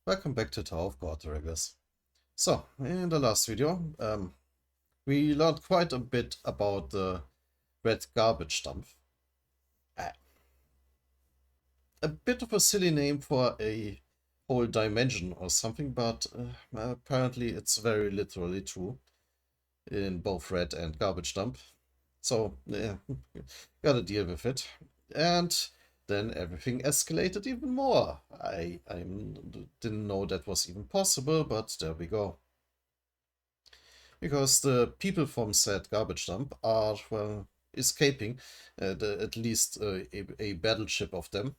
Welcome back to Tower of God, regulars. So, in the last video, we learned quite a bit about the red garbage dump. Uh, a bit of a silly name for a whole dimension or something, but apparently it's very literally true in both red and garbage dump. So, gotta deal with it. And then everything escalated even more. I didn't know that was even possible, but there we go. Because the people from said garbage dump are, well, escaping, at least a battleship of them,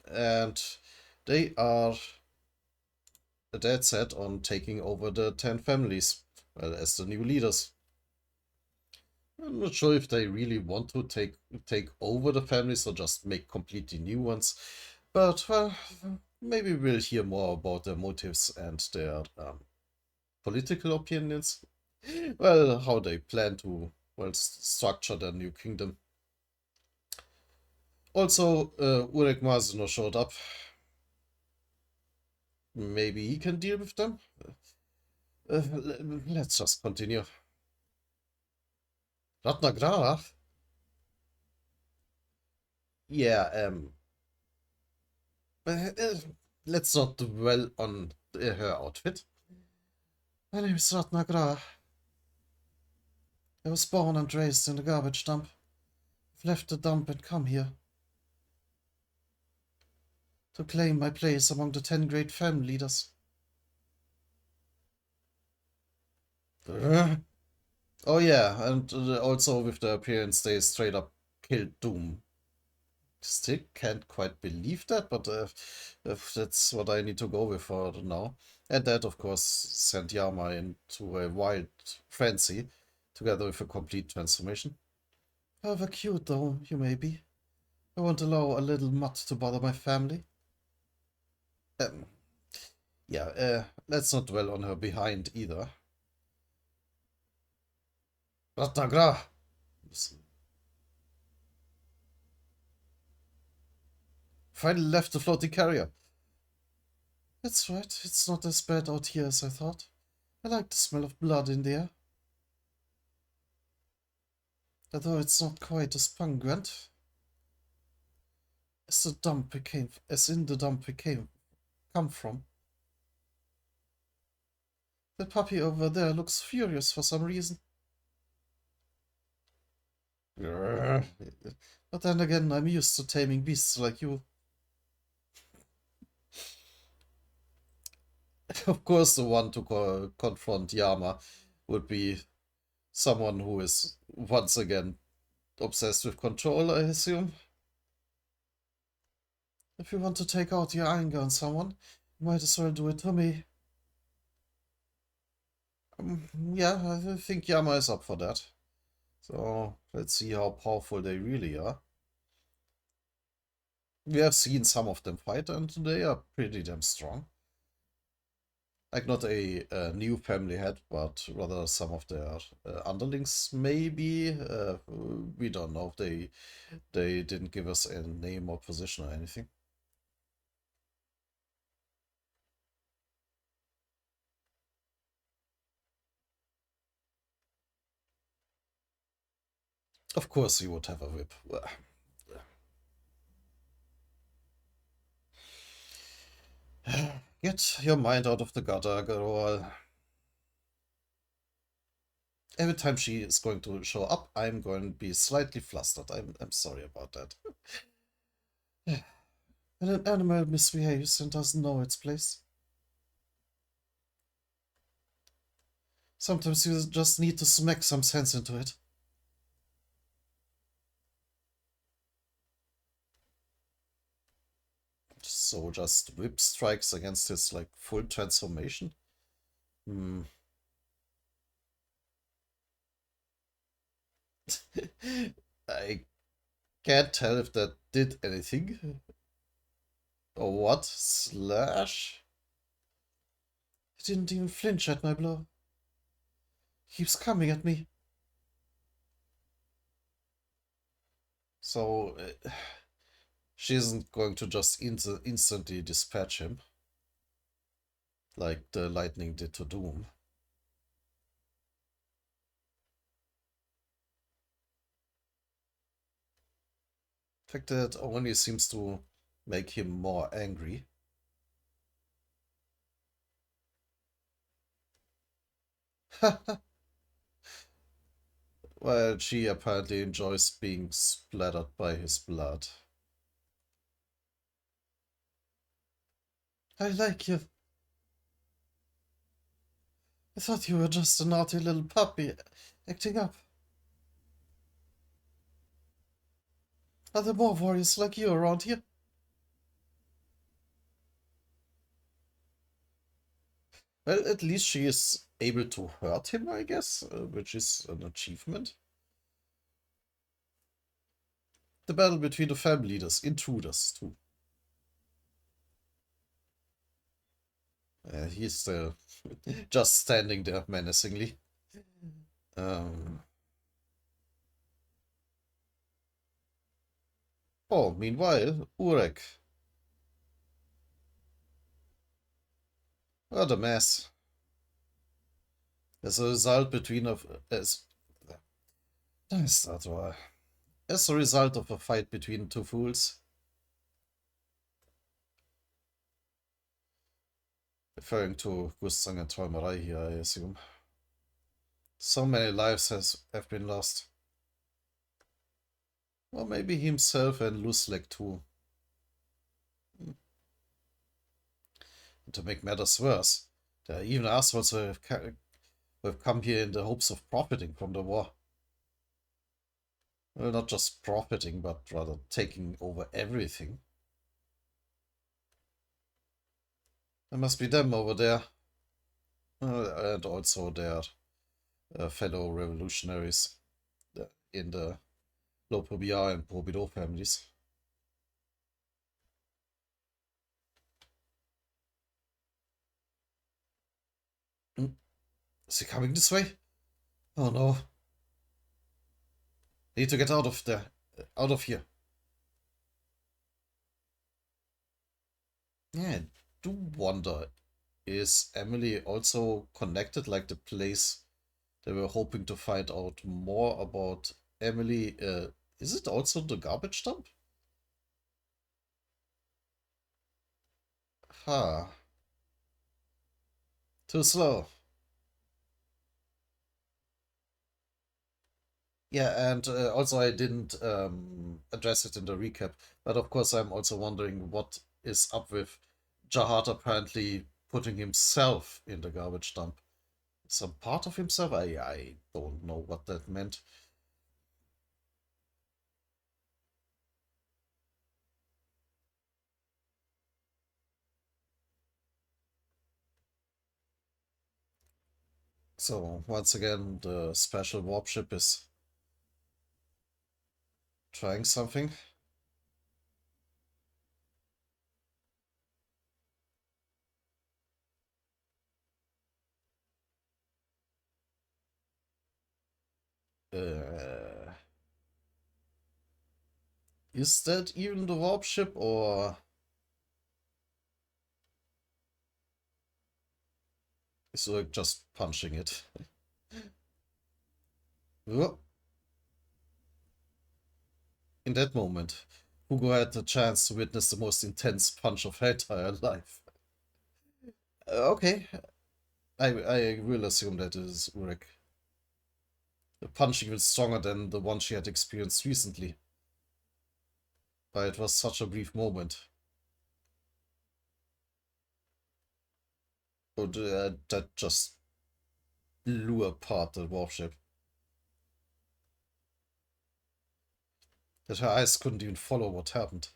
and they are dead set on taking over the 10 families, well, as the new leaders. I'm not sure if they really want to take over the families or just make completely new ones, but, well, maybe we'll hear more about their motives and their political opinions. Well, how they plan to, well, structure their new kingdom. Also, Ulrich Masino showed up. Maybe he can deal with them? Let's just continue. Ratnagrara? Yeah, let's not dwell on her outfit. My name is Ratnagrara. I was born and raised in the garbage dump. I've left the dump and come here to claim my place among the 10 great family leaders. Oh yeah, and also with the appearance they straight up killed Doom. Still can't quite believe that, but if that's what I need to go with for now. And that, of course, sent Yama into a wild frenzy, together with a complete transformation. However cute, though, you may be. I won't allow a little mutt to bother my family. Um, yeah, let's not dwell on her behind either. Ratnagra! Finally left the floating carrier. That's right, it's not as bad out here as I thought. I like the smell of blood in the air. Although it's not quite as pungent as in the dump we come from. That puppy over there looks furious for some reason. But then again, I'm used to taming beasts like you. Of course, the one to confront Yama would be someone who is once again obsessed with control, I assume. If you want to take out your anger on someone, you might as well do it to me. Yeah, I think Yama is up for that. So let's see how powerful they really are. We have seen some of them fight, and they are pretty damn strong. Like, not a new family head, but rather some of their underlings, maybe. We don't know. They didn't give us a name or position or anything. Of course, he would have a whip. Get your mind out of the gutter, girl. Every time she is going to show up, I'm going to be slightly flustered. I'm sorry about that. When an animal misbehaves and doesn't know its place, sometimes you just need to smack some sense into it. So just whip strikes against his, like, full transformation? Hmm. I can't tell if that did anything. Or what? Slash? He didn't even flinch at my blow. He keeps coming at me. So, she isn't going to just instantly dispatch him. like the lightning did to Doom. The fact that only seems to make him more angry. Well, she apparently enjoys being splattered by his blood. I like you. I thought you were just a naughty little puppy acting up. Are there more warriors like you around here? Well, at least she is able to hurt him, I guess, which is an achievement. The battle between the family leaders, intruders, too. He's still just standing there menacingly. Um, Meanwhile, Urek. What a mess. As a result between of as as a result of a fight between two fools, referring to Gustsang and Träumerei here, I assume. So many lives have been lost. Or maybe himself and Luslek too. And to make matters worse, there are even assholes who have come here in the hopes of profiting from the war. Well, not just profiting, but rather taking over everything. There must be them over there. And also their fellow revolutionaries in the Lopobia and Probido families. Is he coming this way? Oh no. I need to get out of here. Yeah, I do wonder, is Emily also connected, like the place they were hoping to find out more about Emily? Is it also the garbage dump? Ha, too slow. Yeah, and also I didn't address it in the recap, but of course I'm also wondering what is up with Jahad apparently putting himself in the garbage dump. Some part of himself? I don't know what that meant. So once again, the special warp ship is trying something. Uh, is that even the warp ship, or is Ulrich just punching it? Well, in that moment, Hugo had the chance to witness the most intense punch of her entire life. Okay, I will assume that is Ulrich. The punch even stronger than the one she had experienced recently. But it was such a brief moment. But that just blew apart the warship. That her eyes couldn't even follow what happened.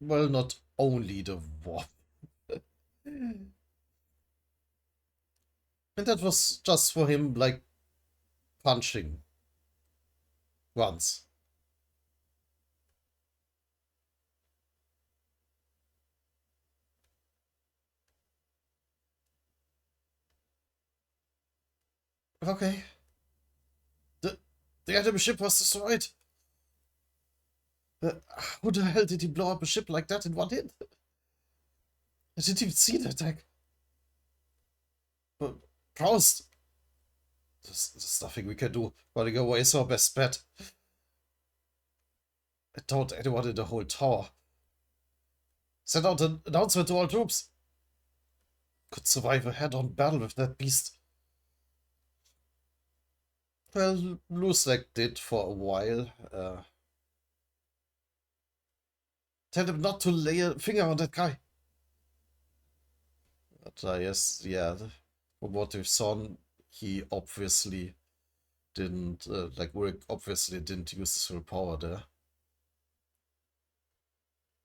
Well, not only the warp. And that was just for him, like, punching once. Okay. The enemy ship was destroyed. How the hell did he blow up a ship like that in one hit? I didn't even see the attack. But Proust. There's nothing we can do. Running away is our best bet. I doubt anyone in the whole tower. Send out an announcement to all troops. Could survive a head-on battle with that beast. Well, Lusek did for a while. Tell him not to lay a finger on that guy. But I guess, yeah, from what we've seen, he obviously didn't, like, Rick obviously didn't use his full power there.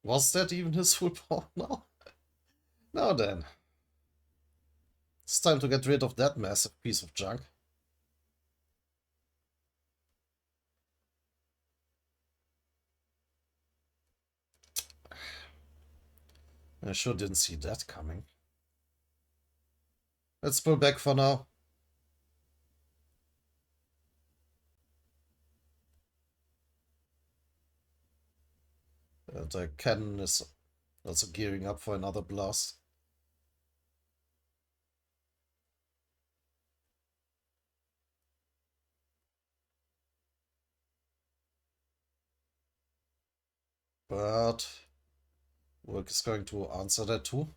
Was that even his full power now? Now then. It's time to get rid of that massive piece of junk. I sure didn't see that coming. Let's pull back for now. The cannon is also gearing up for another blast. But Work is going to answer that too.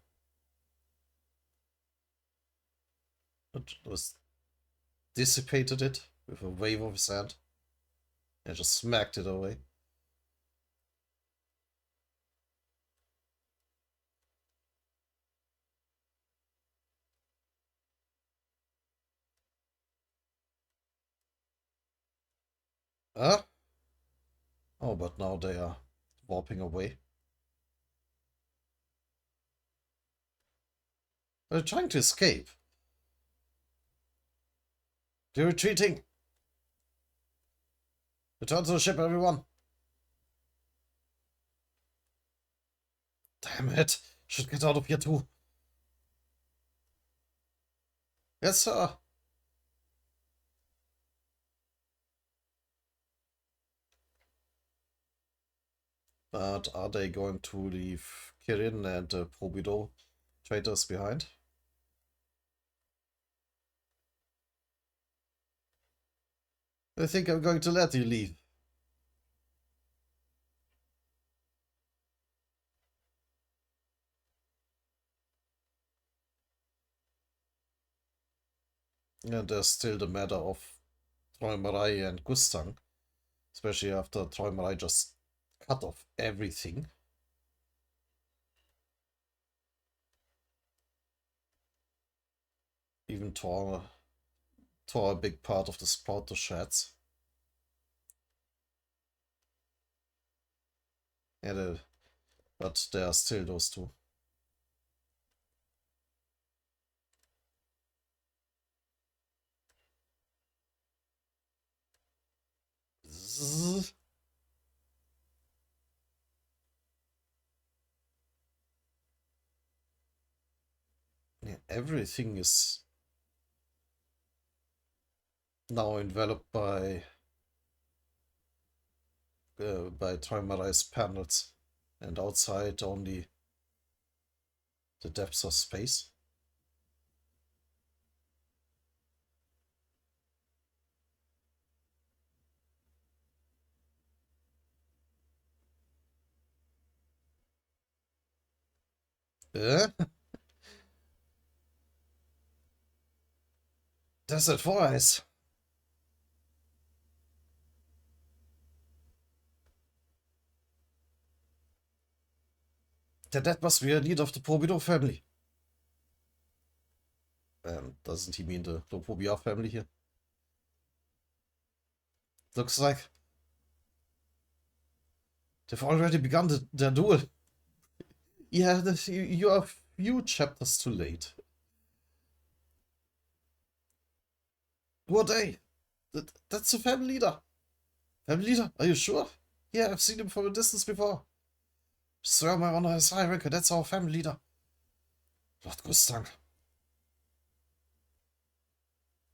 It was dissipated it with a wave of his hand and just smacked it away. Huh? Oh, but now they are warping away. They're trying to escape. They're retreating. Return to the ship, everyone. Damn it. Should get out of here too. Yes, sir. But are they going to leave Kirin and the Probido traitors behind? I think I'm going to let you leave. And there's still the matter of Troimarai and Gustang, especially after Troimarai just cut off everything. Even tore a big part of the sprout to shreds. Yeah, but there are still those two. Zzz. Yeah, everything is now enveloped by Trimarai's panels, and outside only the depths of space. Desert Forest. That must be a leader of the Probido family. Doesn't he mean the Lopobia family here? Looks like they've already begun their duel. Yeah, you are a few chapters too late. Who are they? That's the family leader. Family leader? Are you sure? Yeah, I've seen him from a distance before. Sir, my honor is high ranker. That's our family leader. Lord Gustang.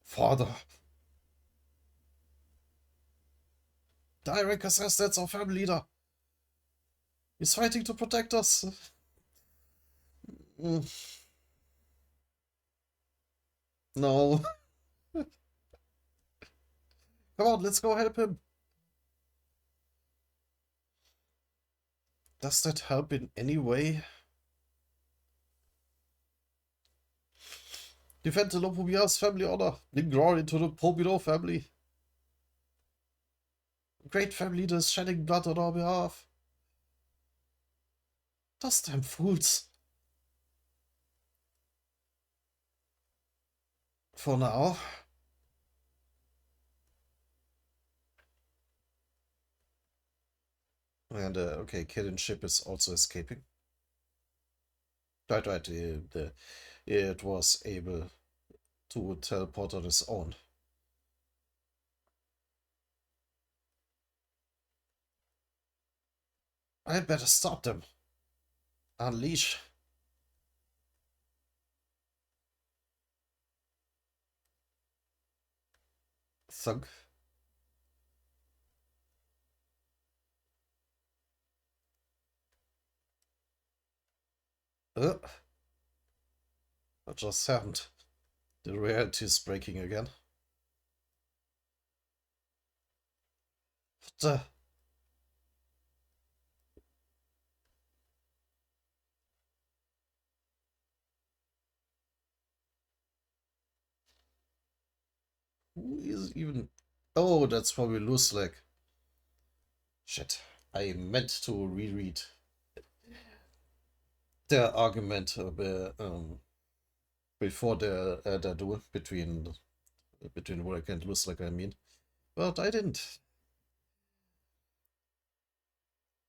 Father. Direct says that's our family leader. He's fighting to protect us. Mm, no. Come on, let's go help him. Does that help in any way? Defend the Lopobia's family honor. Bring glory to the Pobilo family. Great family leader is shedding blood on our behalf. Those damn fools. For now. And, okay, Kid ship is also escaping. Right, it was able to teleport on its own. I'd better stop them. Unleash. Thunk. What just happened? The reality is breaking again. What the? Who is even... Oh, that's probably loose leg. Shit. I meant to reread their argument before the duel between Warwick and loose leg, I mean. But I didn't.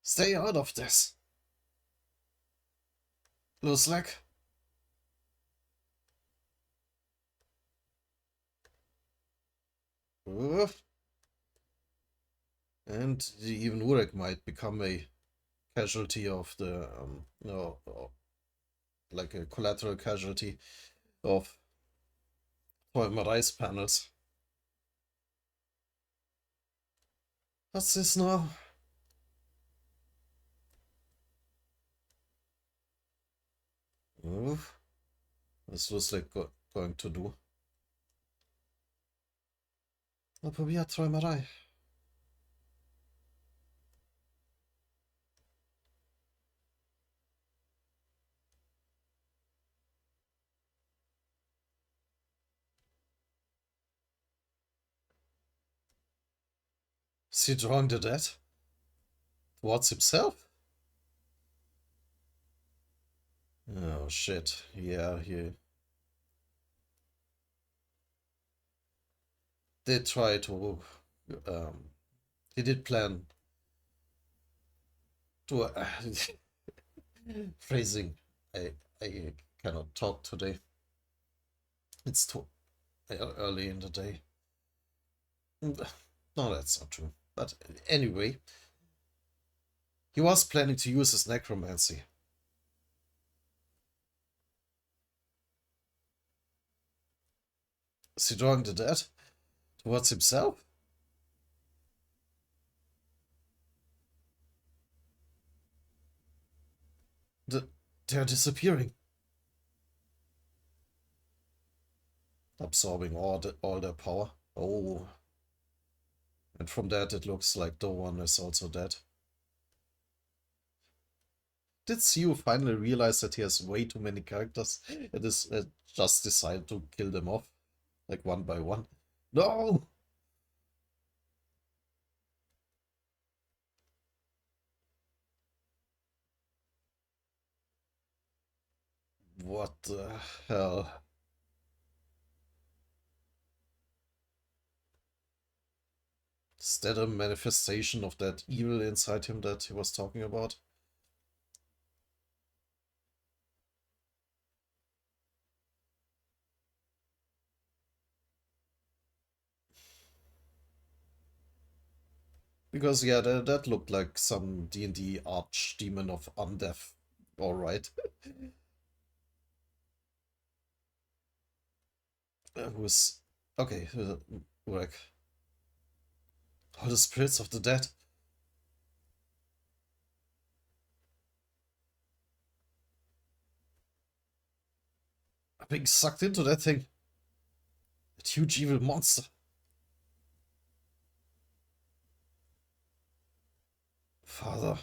Stay out of this. Loose leg. And even Urek might become a casualty of the, no, like a collateral casualty of Marai's panels. What's this now? This looks like going to do. Då probier Träumerei. Is he drawing the dead? Towards himself? Oh shit. Yeah, he did try to he did plan to phrasing. I cannot talk today. It's too early in the day. No, that's not true. But anyway, he was planning to use his necromancy. Is he drawing the dead towards himself? They're disappearing. Absorbing all their power. Oh. And from that it looks like no one is also dead. Did Siu finally realize that he has way too many characters and is just decide to kill them off? Like one by one? No! What the hell? Is that a manifestation of that evil inside him that he was talking about? Because yeah, that looked like some D&D archdemon of undeath. Alright. Who's... Okay, work. All the spirits of the dead. I'm being sucked into that thing. That huge evil monster. Father.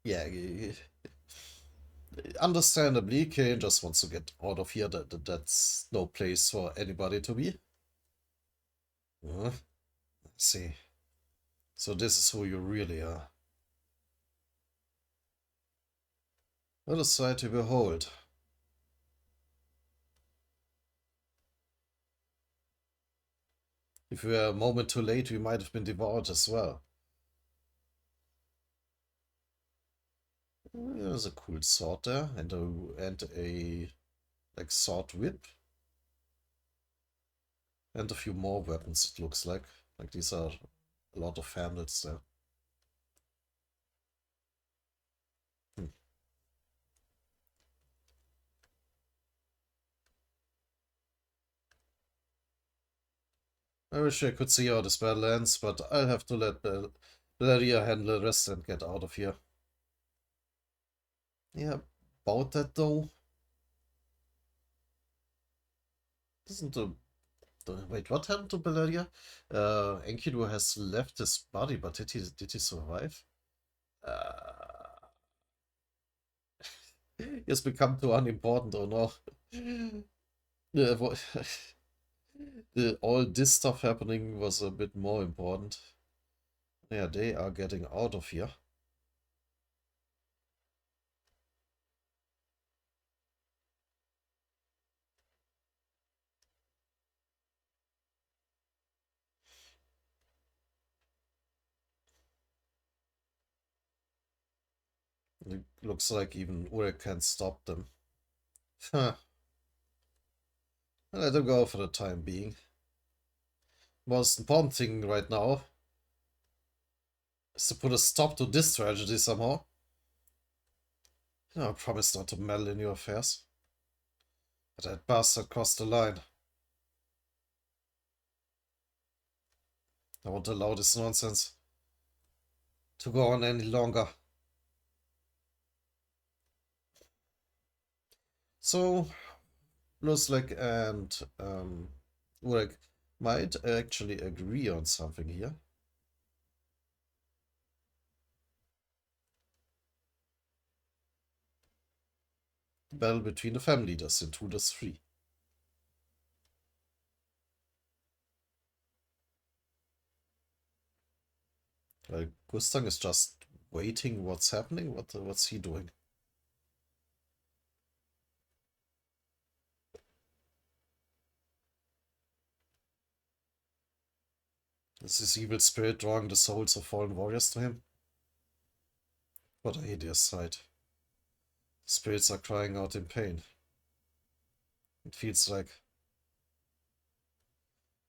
Yeah, understandably, Kane just wants to get out of here. That's no place for anybody to be. Let's see. So this is who you really are. What a sight to behold. If we were a moment too late, we might have been devoured as well. There's a cool sword there, and a like sword whip, and a few more weapons. It looks like these are a lot of handles there. Hmm. I wish I could see how this battle ends, but I'll have to let Valeria handle the rest and get out of here. Yeah, about that though. Isn't wait, what happened to Valeria? Enkidu has left his body, but did he survive? He has become too unimportant or no? Yeah, all this stuff happening was a bit more important. Yeah, they are getting out of here. It looks like even Urek can't stop them. Huh. Let them go for the time being. Most important thing right now is to put a stop to this tragedy somehow. I promise not to meddle in your affairs. But that bastard crossed the line. I won't allow this nonsense to go on any longer. So, Luslik and Urek might actually agree on something here. The battle between the family leaders in 2-3. Gustang is just waiting what's happening. What's he doing? Is this evil spirit drawing the souls of fallen warriors to him? What a hideous sight. Spirits are crying out in pain. It feels like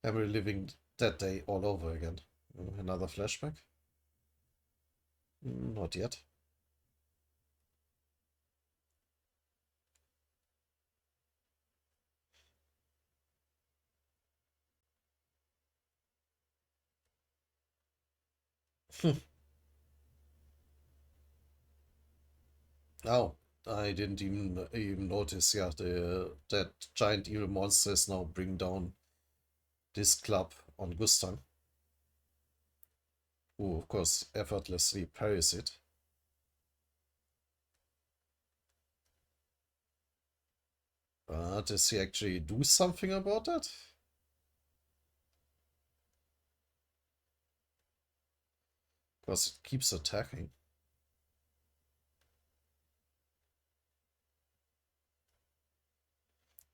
I'm reliving that day all over again. Another flashback? Not yet. Oh, I didn't even notice. Yeah, that giant evil monster is now bringing down this club on Gustang, who of course effortlessly parries it. But does he actually do something about that? Because it keeps attacking.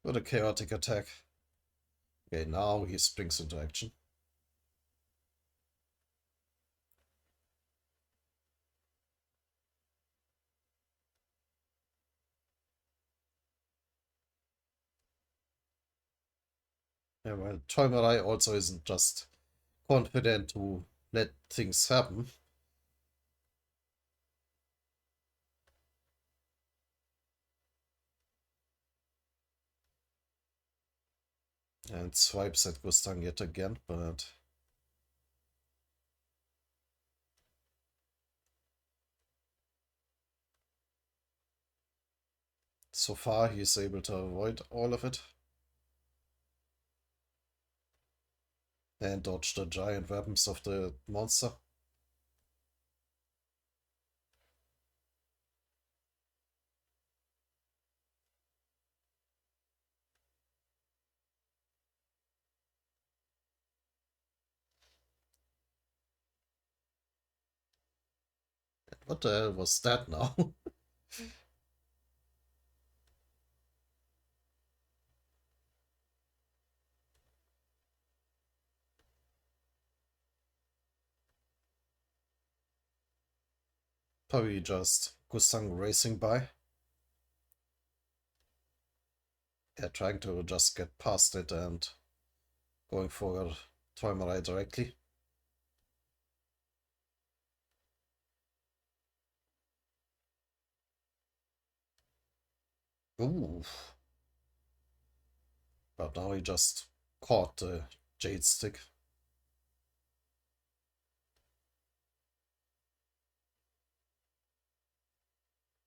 What a chaotic attack. Okay, now he springs into action. Yeah, well, Toimerai also isn't just confident to let things happen. And swipes at Gustang yet again, but so far he's able to avoid all of it. And dodge the giant weapons of the monster. What the hell was that now? Probably just Gustang racing by. Yeah, trying to just get past it and going for Toimarai directly. Ooh. But now he just caught the jade stick.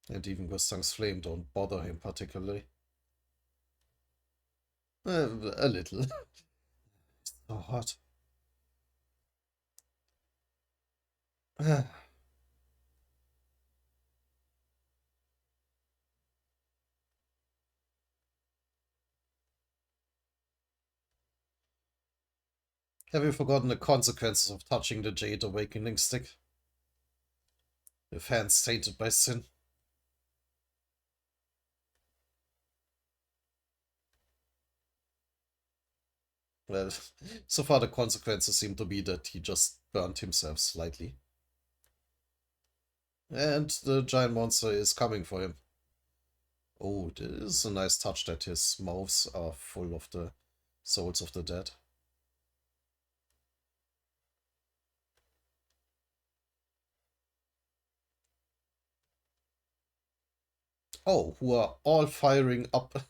And even Gustang's flame don't bother him particularly. A little. So hot. Have you forgotten the consequences of touching the Jade Awakening stick? With hands tainted by sin? Well, so far the consequences seem to be that he just burnt himself slightly. And the giant monster is coming for him. Oh, this is a nice touch that his mouths are full of the souls of the dead. Oh, who are all firing up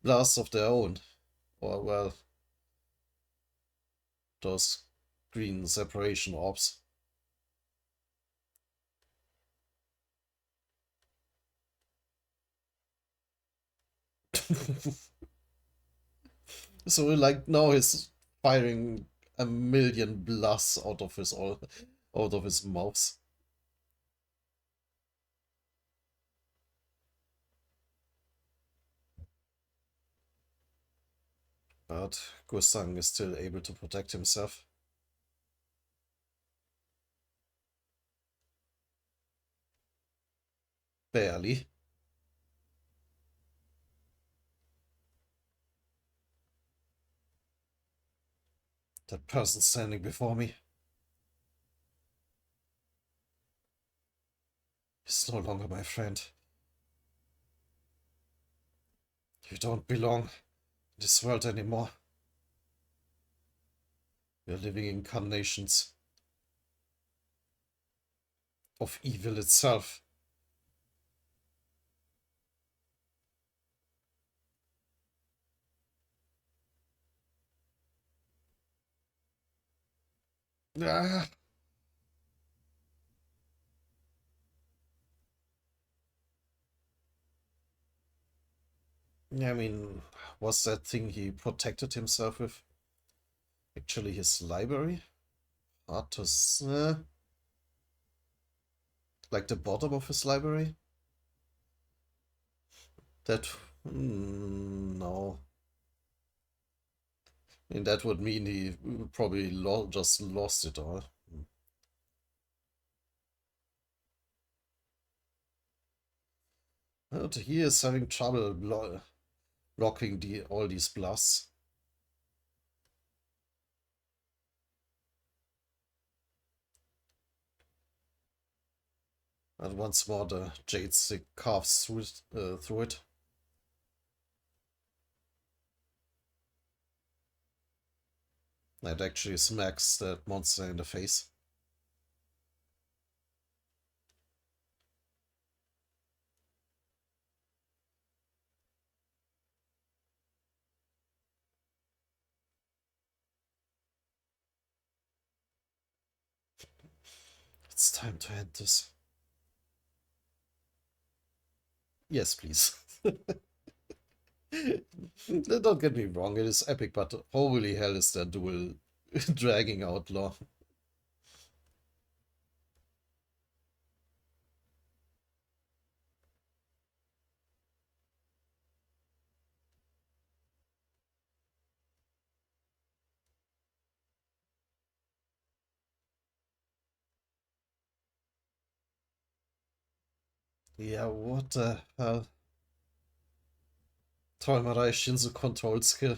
blasts of their own. Or, well, those green separation orbs. So, like, now he's firing a million blasts out of his mouth. But Gustang is still able to protect himself. Barely. That person standing before me is no longer my friend. You don't belong in this world anymore. You're living incarnations of evil itself. Ah. Yeah, I mean, was that thing he protected himself with actually his library? Hard to like the bottom of his library? That no. I mean, that would mean he probably just lost it all. But he is having trouble blocking all these blasts. And once more the jade stick carves through it. And actually smacks that monster in the face. time to end this. Yes, please. Don't get me wrong, it is epic, but holy hell is that duel dragging out long. Yeah, what the hell? Träumerei Shinzo control skill.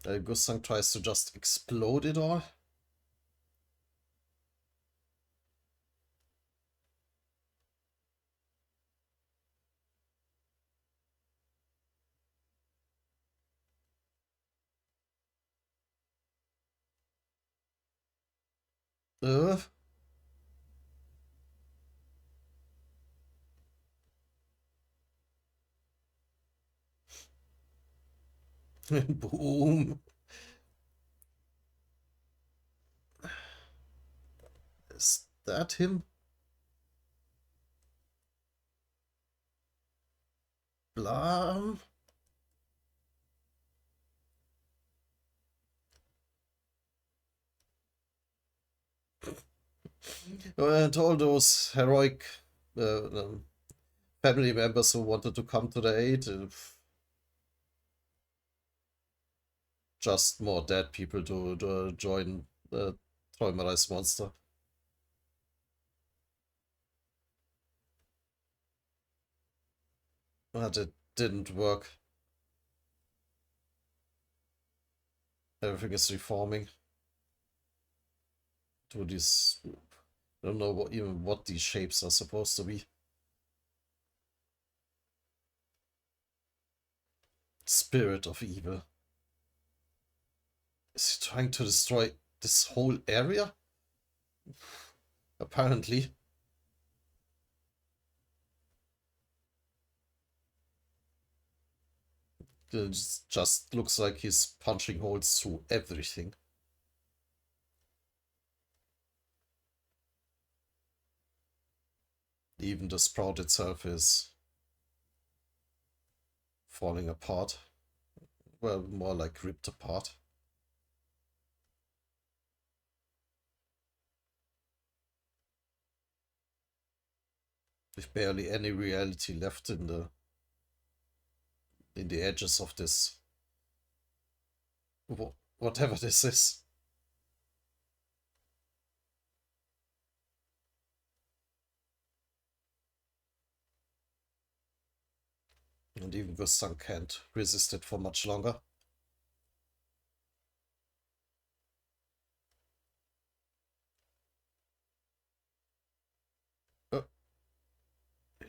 Gusang tries to just explode it all. Uh, boom. Is that him? Blam. And all those heroic family members who wanted to come to the aid, just more dead people to join the Träumerei's monster. But it didn't work. Everything is reforming to these. I don't know even what these shapes are supposed to be. Spirit of evil. Is he trying to destroy this whole area? Apparently. It just looks like he's punching holes through everything. Even the sprout itself is falling apart. Well, more like ripped apart. With barely any reality left in the edges of this whatever this is. And even Gusang can't resist it for much longer. Uh,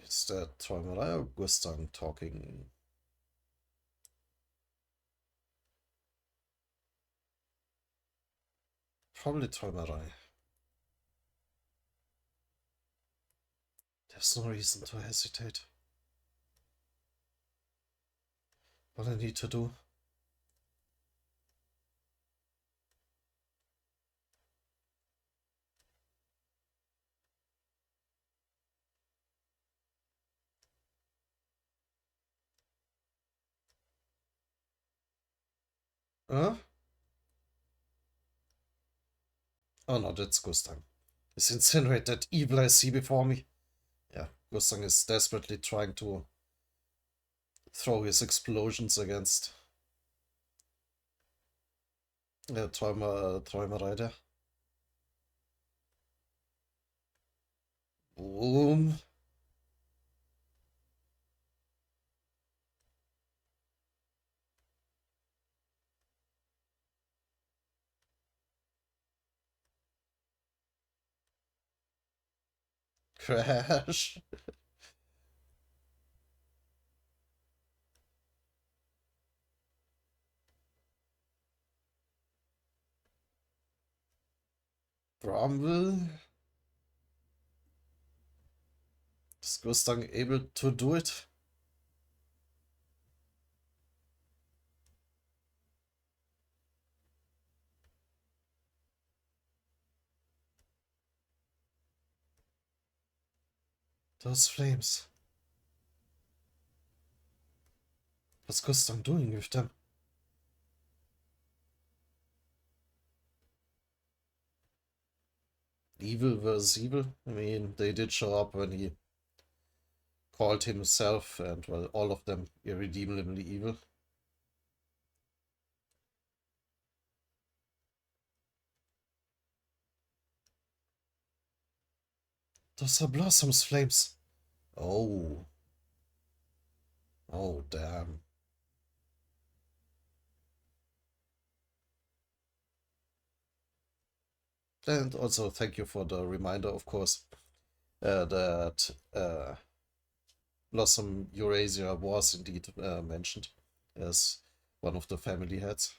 is that Träumerei or Gusang talking? Probably Träumerei. There's no reason to hesitate. What I need to do. Huh? Oh no, that's Gusang. Is incinerate that evil I see before me. Yeah, Gusang is desperately trying to throw his explosions against Träumerei there. Boom. Crash. Bramble. Is Gustang able to do it? Those flames. What's Gustang doing with them? Evil versus evil? I mean, they did show up when he called himself, and well, all of them irredeemably evil. Those are Blossom's flames. Oh. Oh, damn. And also, thank you for the reminder, of course, that Blossom Eurasia was indeed mentioned as one of the family heads.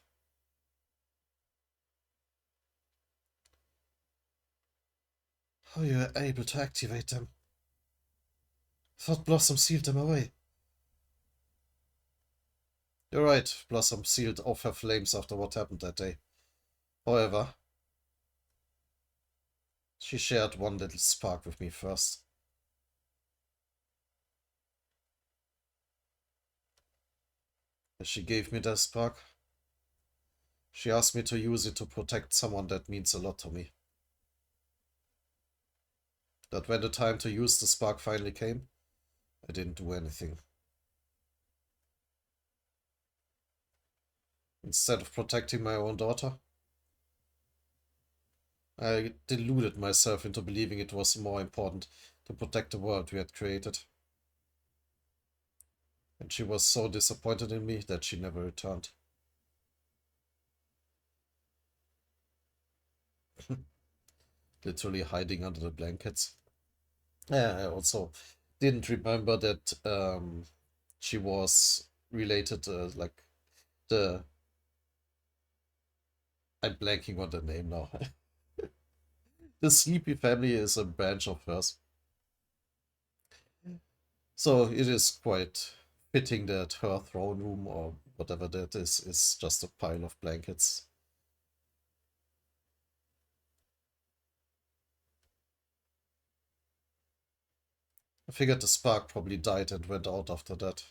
How are you able to activate them? I thought Blossom sealed them away. You're right, Blossom sealed off her flames after what happened that day. However, she shared one little spark with me first. She gave me that spark. She asked me to use it to protect someone that means a lot to me. But when the time to use the spark finally came, I didn't do anything. Instead of protecting my own daughter, I deluded myself into believing it was more important to protect the world we had created. And she was so disappointed in me that she never returned. Literally hiding under the blankets. Yeah, I also didn't remember that she was related, like the... I'm blanking on the name now. The Sleepy family is a branch of hers. So it is quite fitting that her throne room, or whatever that is just a pile of blankets. I figured the spark probably died and went out after that.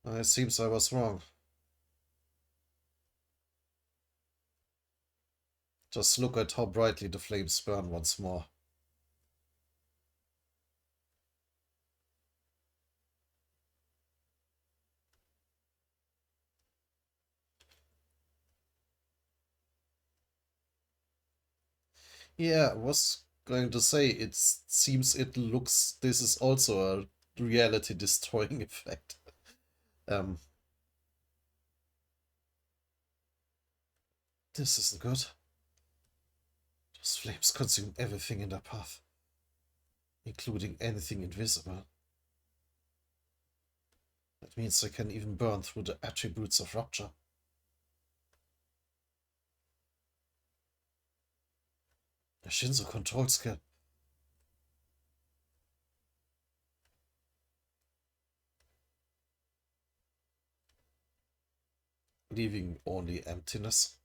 It seems I was wrong. Just look at how brightly the flames burn once more. Yeah, I was going to say, it seems it looks... This is also a reality-destroying effect. This isn't good. Those flames consume everything in their path, including anything invisible. That means they can even burn through the attributes of rupture. A Shinzo control skill. Leaving only emptiness.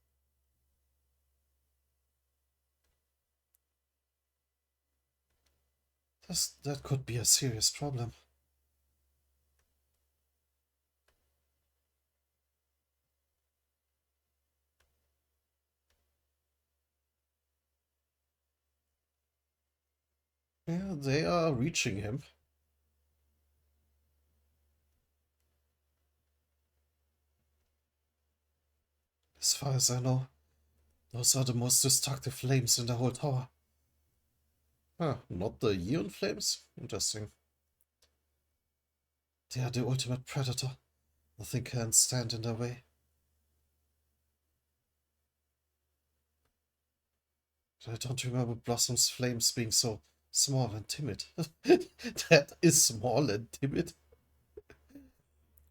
That could be a serious problem. Yeah, they are reaching him. As far as I know, those are the most destructive flames in the whole tower. Huh, not the Eon flames? Interesting. They are the ultimate predator. Nothing can stand in their way. I don't remember Blossom's flames being so small and timid. That is small and timid.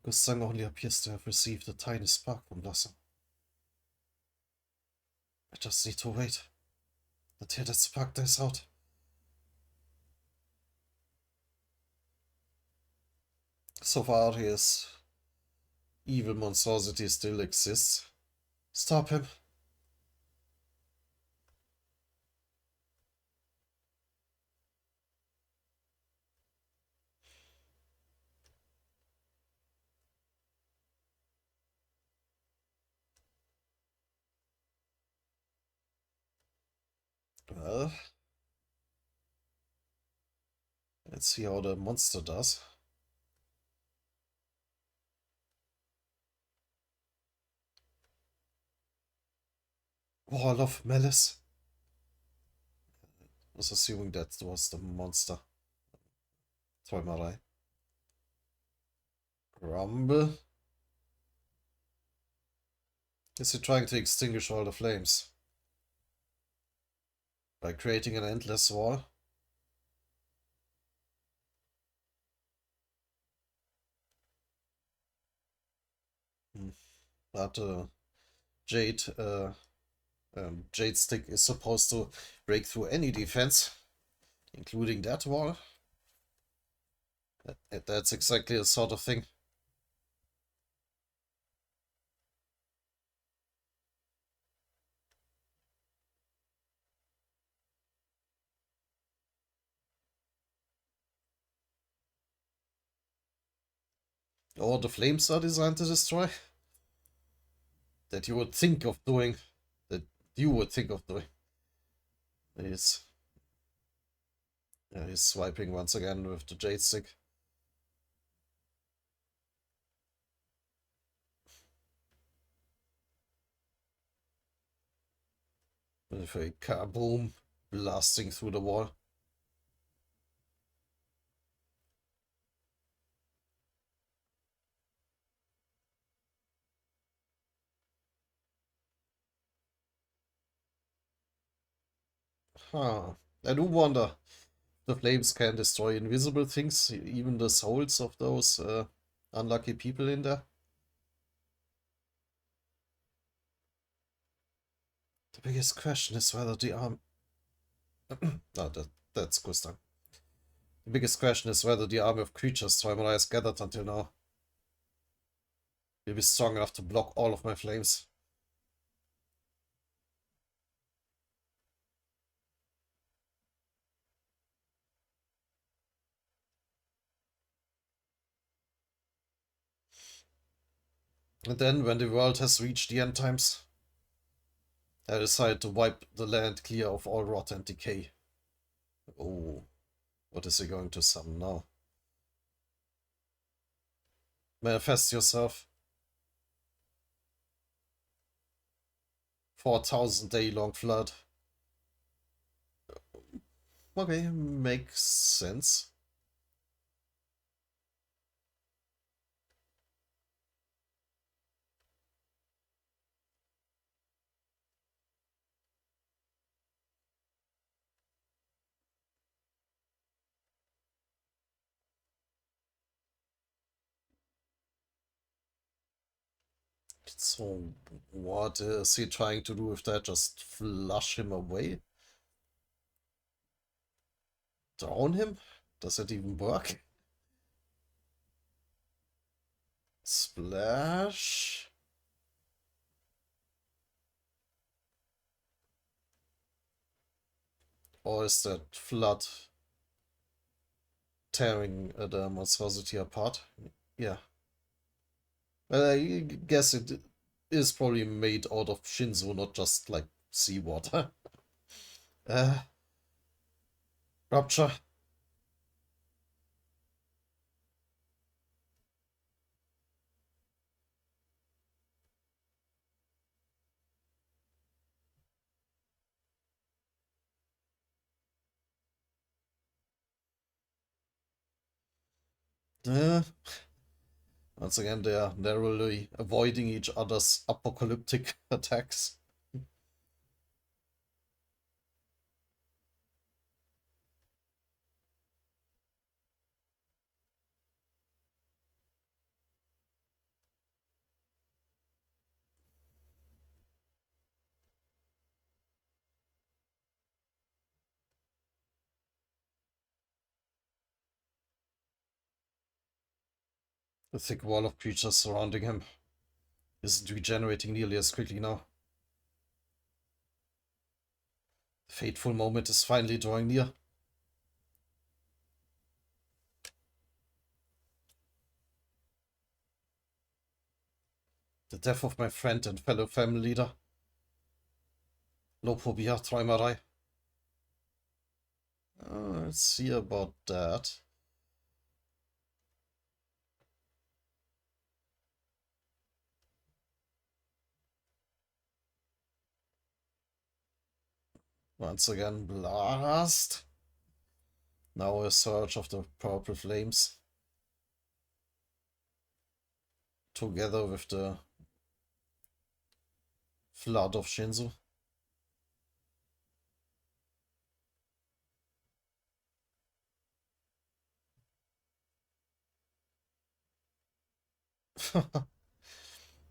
Gustang only appears to have received a tiny spark from Blossom. I just need to wait until that spark dies out. so far his evil monstrosity still exists. Stop him. Well, let's see how the monster does. Wall of Malice. I was assuming that was the monster. Träumerei. Rumble. Is he trying to extinguish all the flames? By creating an endless wall? Hmm. But Jade stick is supposed to break through any defense, including that wall. That's exactly the sort of thing. All the flames are designed to destroy. That you would think of doing. That you would think of doing. He's, he's swiping once again with the Jade stick. With a kaboom blasting through the wall. Huh. I do wonder if the flames can destroy invisible things, even the souls of those unlucky people in there. The biggest question is whether the arm. No, that's Gustav. The biggest question is whether the army of creatures Träumerei has gathered until now will be strong enough to block all of my flames. And then, when the world has reached the end times, I decide to wipe the land clear of all rot and decay. Oh, what is he going to summon now? Manifest yourself. 4,000 day long flood. Okay, makes sense. So, what is he trying to do with that? Just flush him away? Drown him? Does that even work? Splash? Or is that flood tearing the monstrosity apart? Yeah. Well, I guess it is probably made out of Shinzo, not just like seawater. uh, Rupture. Uh, Once again, they are narrowly avoiding each other's apocalyptic attacks. The thick wall of creatures surrounding him isn't regenerating nearly as quickly now. The fateful moment is finally drawing near. The death of my friend and fellow family leader. Lopobia Träumerei. Let's see about that. Once again, blast. Now a surge of the purple flames. Together with the flood of Shinzu.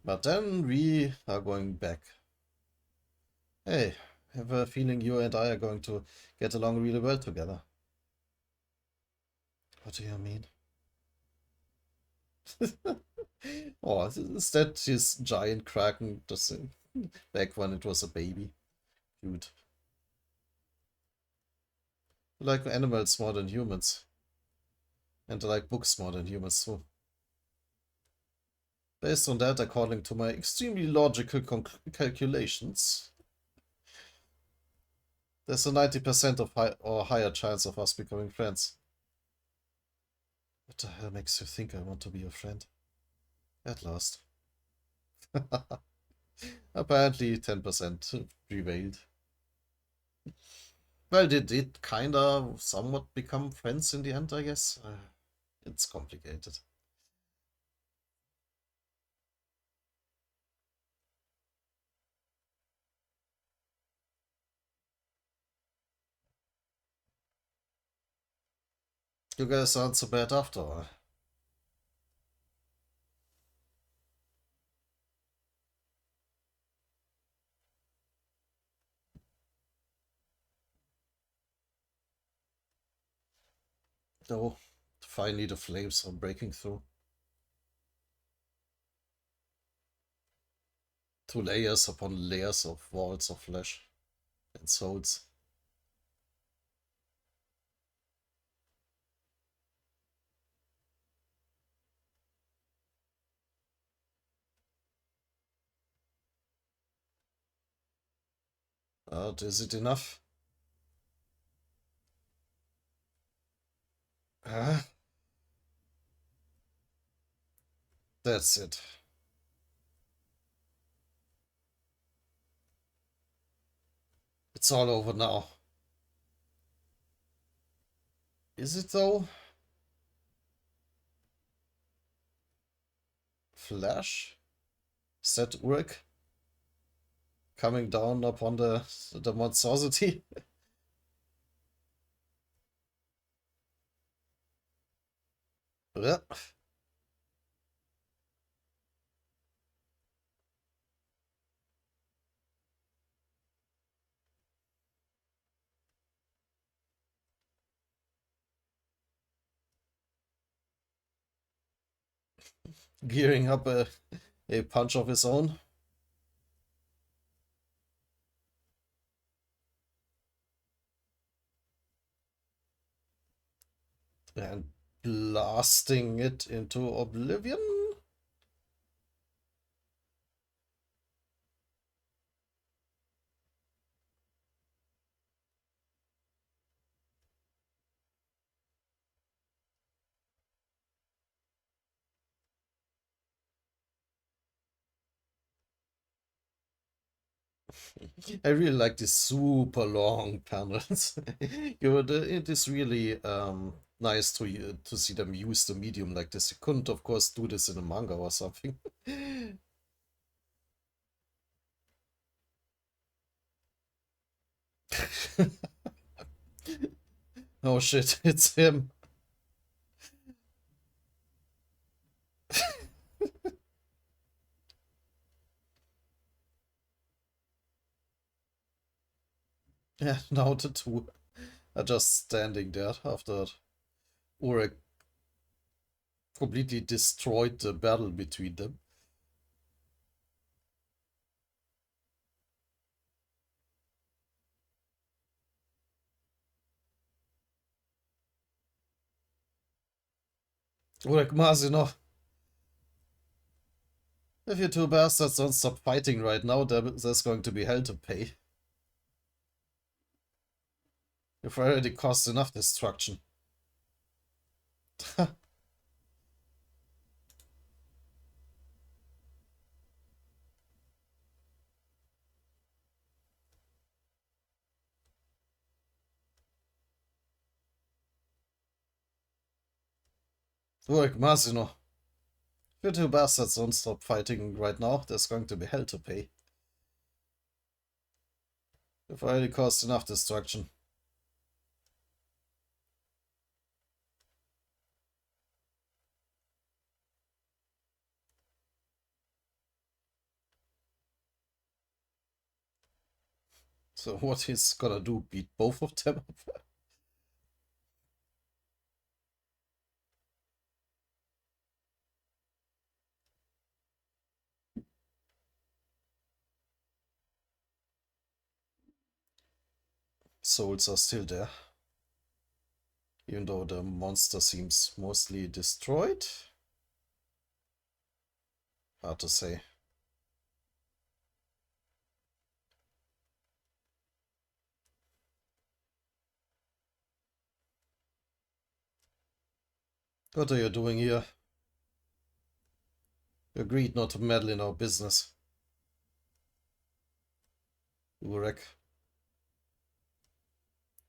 But then we are going back. Hey, I have a feeling you and I are going to get along really well together. What do you mean? Oh, is that his giant kraken just back when it was a baby? Cute. I like animals more than humans. And I like books more than humans too. Based on that, according to my extremely logical calculations, there's a 90% of high or higher chance of us becoming friends. What the hell makes you think I want to be your friend? At last. Apparently 10% prevailed. Well, they did kinda somewhat become friends in the end, I guess. It's complicated. You guys aren't so bad after all. Though, finally the flames are breaking through. To layers upon layers of walls of flesh and souls. Is it enough? Ah, that's it. It's all over now. Is it though? Flash? Is that Uruk coming down upon the monstrosity? Yeah. Gearing up a punch of his own. And blasting it into oblivion? I really like these super long panels. It is really nice to see them use the medium like this. You couldn't, of course, do this in a manga or something. Oh shit, it's him. Yeah, now the two are just standing there after Urek completely destroyed the battle between them. Ulrich Masino, if you two bastards don't stop fighting right now, there's going to be hell to pay. You've already caused enough destruction. Ulrich Masino, if you two bastards don't stop fighting right now, there's going to be hell to pay. You've already caused enough destruction. So what he's gonna do, beat both of them up? Souls are still there. Even though the monster seems mostly destroyed. Hard to say. What are you doing here? You agreed not to meddle in our business. Urek.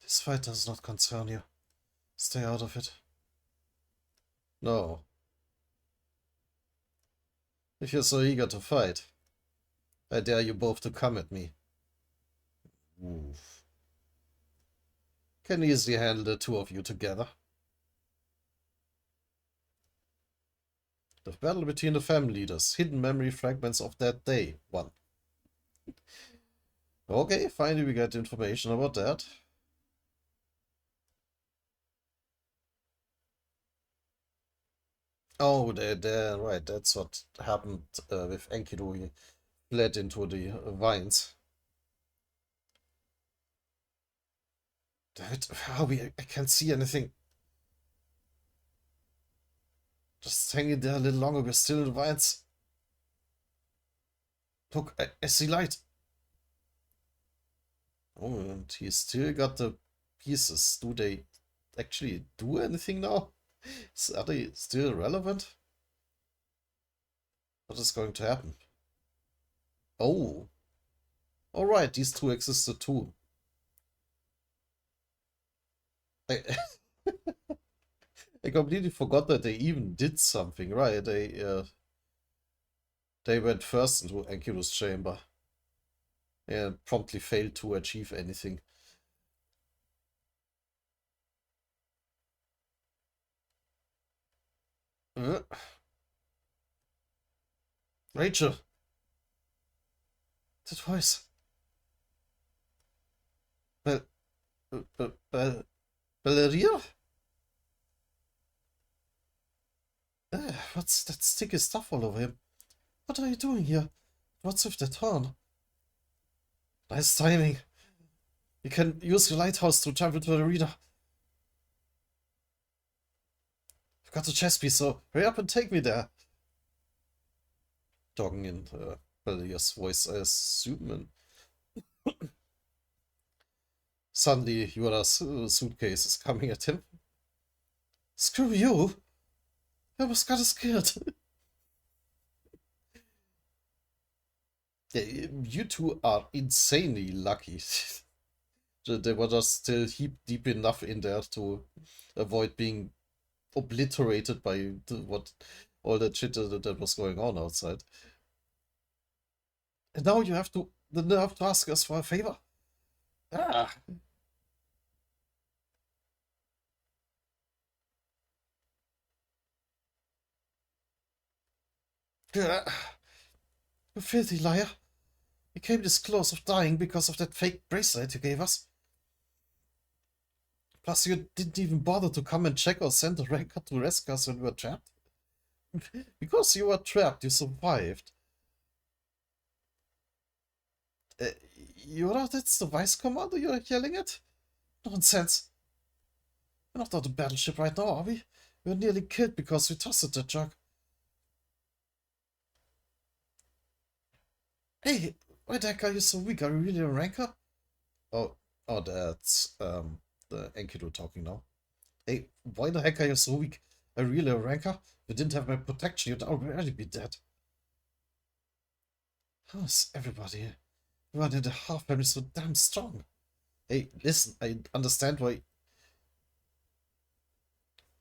This fight does not concern you. Stay out of it. No. If you're so eager to fight, I dare you both to come at me. Oof. Can easily handle the two of you together. The battle between the family leaders. Hidden memory fragments of that day. 1. Okay, finally we get information about that. Oh, they're right. That's what happened with Enkidu. He fled into the vines. David, how I can't see anything. Just hanging there a little longer. We're still in the vines. Look, I see light. Oh, and he's still got the pieces. Do they actually do anything now? Are they still relevant? What is going to happen? Oh. Alright, these two existed too. I, I completely forgot that they even did something, right? They went first into Enkidu's chamber and promptly failed to achieve anything. Rachel! That voice! Valeria? What's that sticky stuff all over him? What are you doing here? What's with that horn? Nice timing. You can use your lighthouse to jump into the reader. I've got the chess piece, so hurry up and take me there. Talking in Valeria's voice, I assume. And suddenly, Yoda's suitcase is coming at him. Screw you! I almost got scared. Yeah, you two are insanely lucky. They were just still deep enough in there to avoid being obliterated by all that shit that was going on outside. And now you have the nerve to ask us for a favor? Ah! You filthy liar. You came this close of dying because of that fake bracelet you gave us. Plus, you didn't even bother to come and check or send a ranker to rescue us when we were trapped. Because you were trapped, you survived. Uh, Yura, that's the vice commander you're yelling at? Nonsense. We're not on the battleship right now, are we? We were nearly killed because we tossed that jerk. Hey, why the heck are you so weak? Are you really a ranker? Oh, oh, that's the Enkidu talking now. Hey, why the heck are you so weak? Are you really a ranker? If you didn't have my protection, you'd already be dead. How's everybody? Everyone in the half family so damn strong. Hey, listen, I understand why.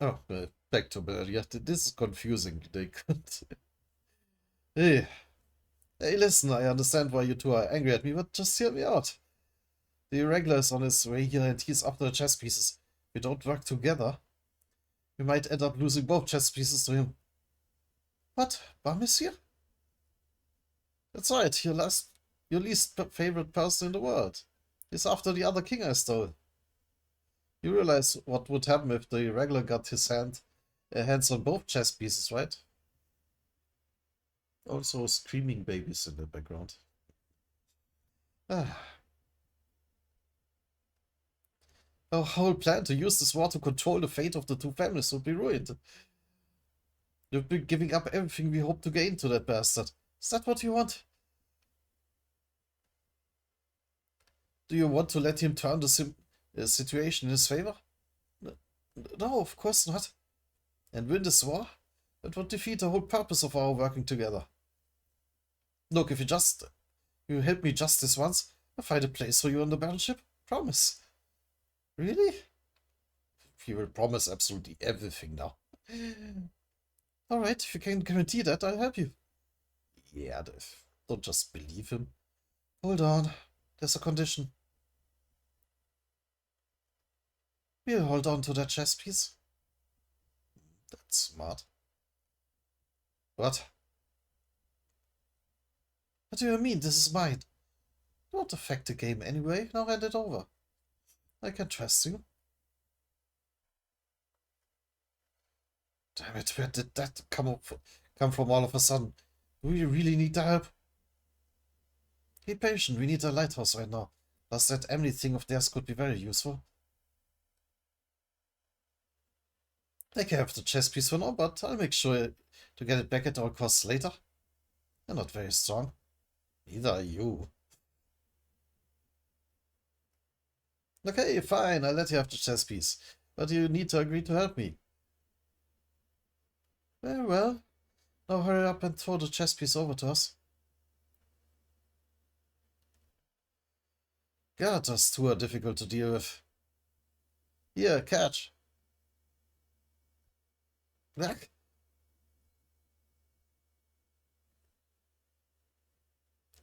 Oh, back to earlier. This is confusing. They could. Hey, hey, listen, I understand why you two are angry at me, but just hear me out. The irregular is on his way here and he's after the chess pieces. If we don't work together, we might end up losing both chess pieces to him. What? Bum is here? That's right, your least favorite person in the world. He's after the other king I stole. You realize what would happen if the irregular got his hands on both chess pieces, right? Also screaming babies in the background. Ah. Our whole plan to use this war to control the fate of the two families would be ruined. You've been giving up everything we hope to gain to that bastard. Is that what you want? Do you want to let him turn the situation in his favor? No, of course not. And win this war? That would defeat the whole purpose of our working together. Look, if you help me just this once, I'll find a place for you on the battleship. Promise. Really? He will promise absolutely everything now. Alright, if you can guarantee that, I'll help you. Yeah, don't just believe him. Hold on, there's a condition. We'll hold on to that chess piece. That's smart. What? What do you mean, this is mine? Don't affect the game anyway, now hand it over. I can trust you. Damn it, where did that come from all of a sudden? Do we really need the help? Be patient, we need a lighthouse right now. Plus that Emily thing of theirs could be very useful. I can have the chess piece for now, but I'll make sure to get it back at all costs later. You're not very strong. Neither are you. Okay, fine, I'll let you have the chess piece. But you need to agree to help me. Very well. Now hurry up and throw the chess piece over to us. God, those two are difficult to deal with. Here, catch. Back.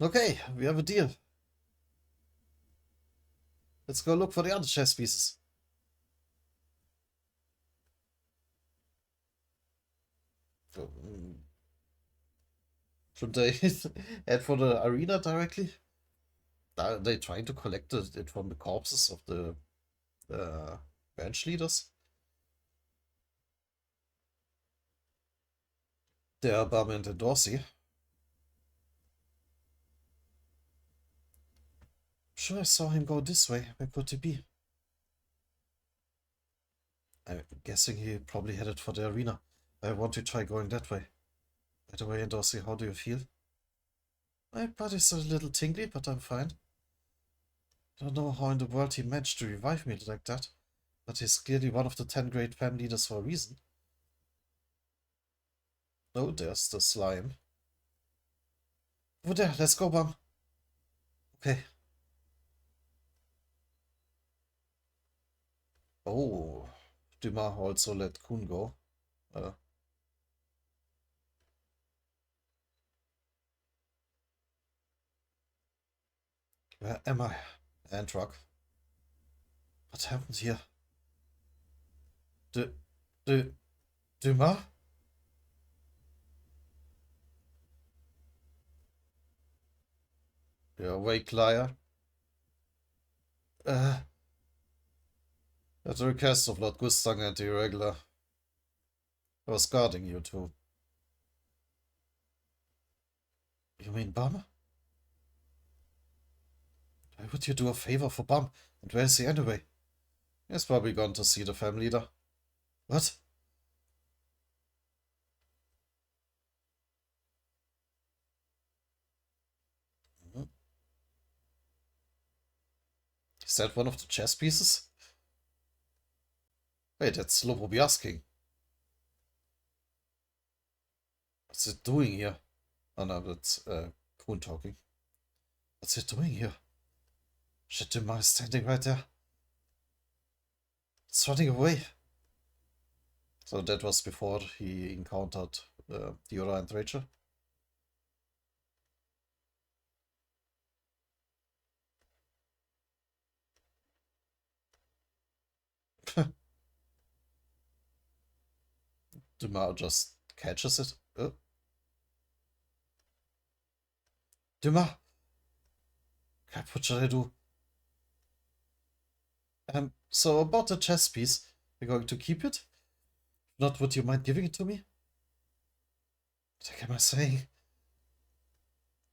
Okay, we have a deal. Let's go look for the other chess pieces. Should they head for the arena directly? Are they trying to collect it from the corpses of the bench leaders? They are Barman and Dorsey. Sure, I saw him go this way. Where could he be? I'm guessing he probably headed for the arena. I want to try going that way. By the way, Dorsey, how do you feel? My body's a little tingly, but I'm fine. I don't know how in the world he managed to revive me like that, but he's clearly one of the 10 great fam leaders for a reason. Oh, there's the slime. Over there, let's go, Bum. Okay. Oh, Dumas also let Kuhn go. Uh, where am I? And Rock. What happened here? D D Dumas? You're awake, liar. At the request of Lord Gustang and the Irregular, I was guarding you two. You mean Bum? Why would you do a favor for Bum? And where is he anyway? He's probably gone to see the family leader. What? Hmm. Is that one of the chess pieces? Wait, that's Lobo asking. What's it doing here? Oh no, that's Kuhn talking. What's it doing here? Shitima is standing right there. It's running away. So that was before he encountered Yura and Rachel. Duma just catches it. Duma! Crap, what should I do? So about the chess piece, you're going to keep it? Not would you mind giving it to me? What the heck am I saying?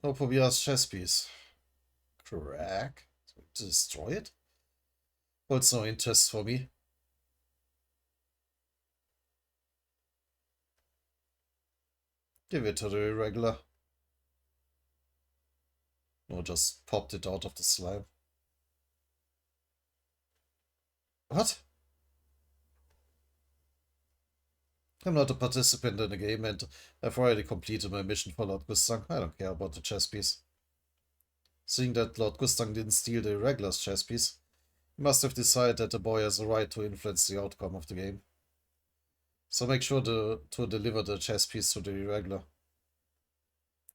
No, Pobia's chess piece. Crack? To destroy it? Holds no interest for me. Give it to the irregular. No, just popped it out of the slime. What? I'm not a participant in the game and I've already completed my mission for Lord Gustang. I don't care about the chess piece. Seeing that Lord Gustang didn't steal the irregular's chess piece, he must have decided that the boy has a right to influence the outcome of the game. So make sure to deliver the chess piece to the irregular.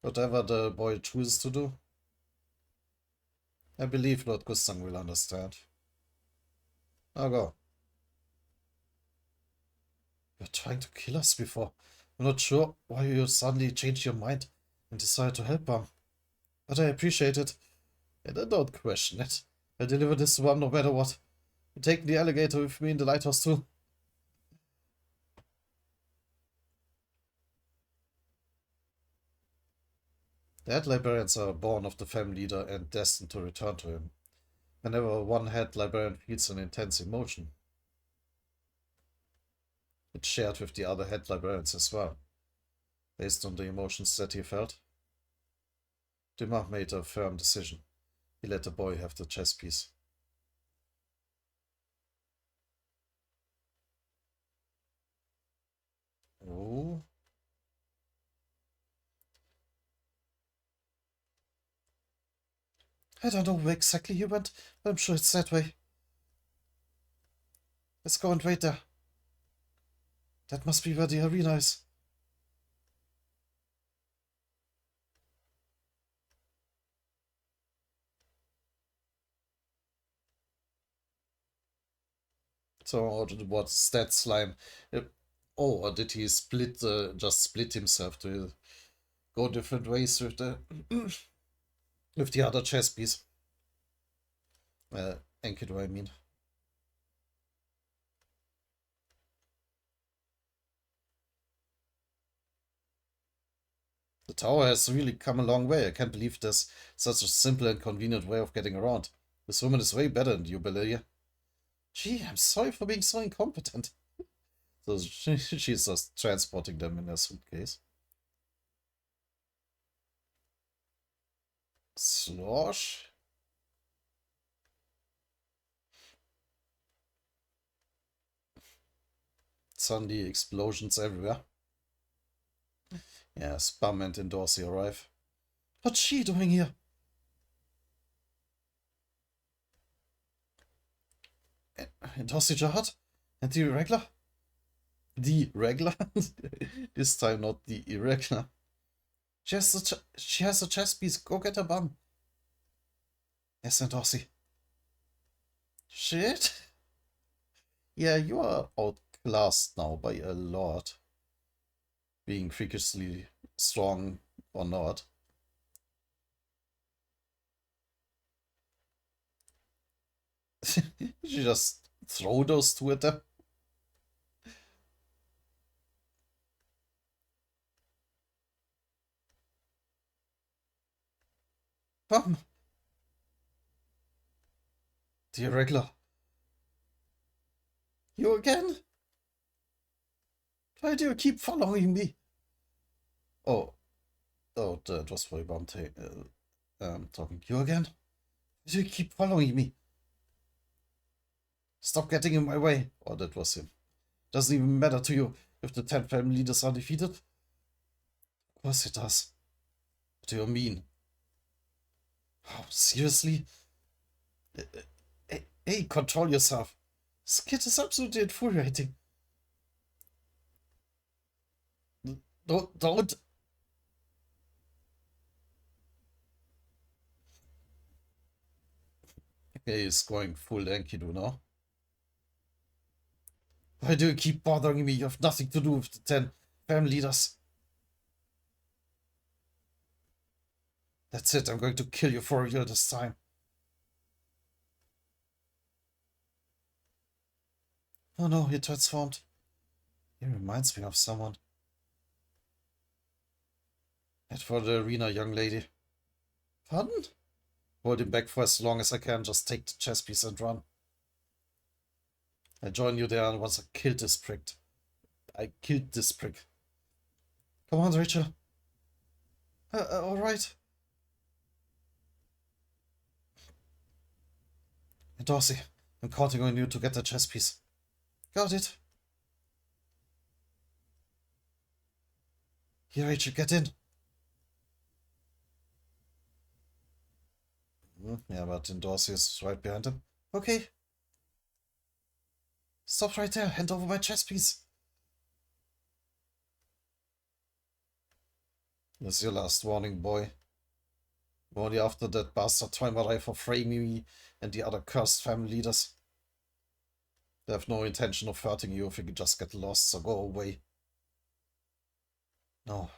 Whatever the boy chooses to do, I believe Lord Gustang will understand. Now go. You're trying to kill us before. I'm not sure why you suddenly changed your mind and decided to help Bam. But I appreciate it. And I don't question it. I'll deliver this to Bam no matter what. I'm taking the alligator with me in the lighthouse too. The head librarians are born of the family leader and destined to return to him. Whenever one head librarian feels an intense emotion, it's shared with the other head librarians as well, based on the emotions that he felt. Dumas made a firm decision. He let the boy have the chess piece. Oh. I don't know where exactly he went, but I'm sure it's that way. Let's go and wait there. That must be where the arena is. So, what's that slime? Oh, or did he just split himself to go different ways with the with the other chess piece? Enkidu, I mean. The tower has really come a long way. I can't believe there's such a simple and convenient way of getting around. This woman is way better than you, Belia. Gee, I'm sorry for being so incompetent. So she's just transporting them in a suitcase. Slosh? Suddenly explosions everywhere. Yes, Bum and Dorsey arrive. What's she doing here? And Dorsey Jihad? And the irregular? The regular? This time not the irregular. She has a chess piece. Go get her, Bum. Yes, and Dorsey. Shit. Yeah, you are outclassed now by a lot. Being freakishly strong or not. She just throw those two at them. Come! The irregular. You again? Why do you keep following me? Oh, that was my mom talking. You again? Why do you keep following me? Stop getting in my way. Oh, that was him. Doesn't even matter to you if the 10 family leaders are defeated? Of course it does. What do you mean? Oh, seriously? Hey, control yourself. This kid is absolutely infuriating. Don't. Okay, he's going full Enkidu now. Why do you keep bothering me? You have nothing to do with the 10 family leaders. That's it, I'm going to kill you for real this time. Oh no, he transformed. He reminds me of someone. Head for the arena, young lady. Pardon? Hold him back for as long as I can, just take the chess piece and run. I join you there once I killed this prick. Come on, Rachel. Alright. Dorsey, I'm counting on you to get the chess piece. Got it. Here, Rachel, get in. Yeah, but Dorsey is right behind him. Okay. Stop right there. Hand over my chess piece. This is your last warning, boy. Only after that bastard Träumerei for framing me and the other cursed family leaders. They have no intention of hurting you if you just get lost, so go away. No.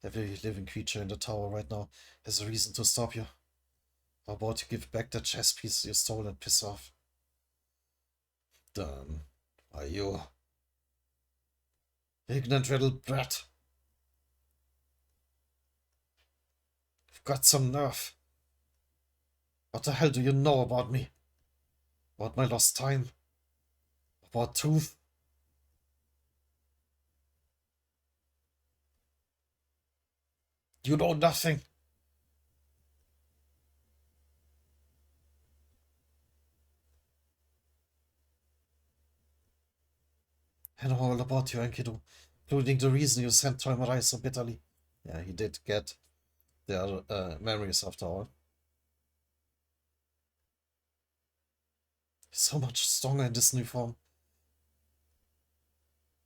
Every living creature in the tower right now has a reason to stop you. How about you give back the chess piece you stole and piss off? Then, are you... ignorant little brat. You've got some nerve. What the hell do you know about me? About my lost time? About truth? You know nothing. I know all about you, Enkidu, including the reason you sent Träumerei so bitterly. Yeah, he did get their memories after all. He's so much stronger in this new form.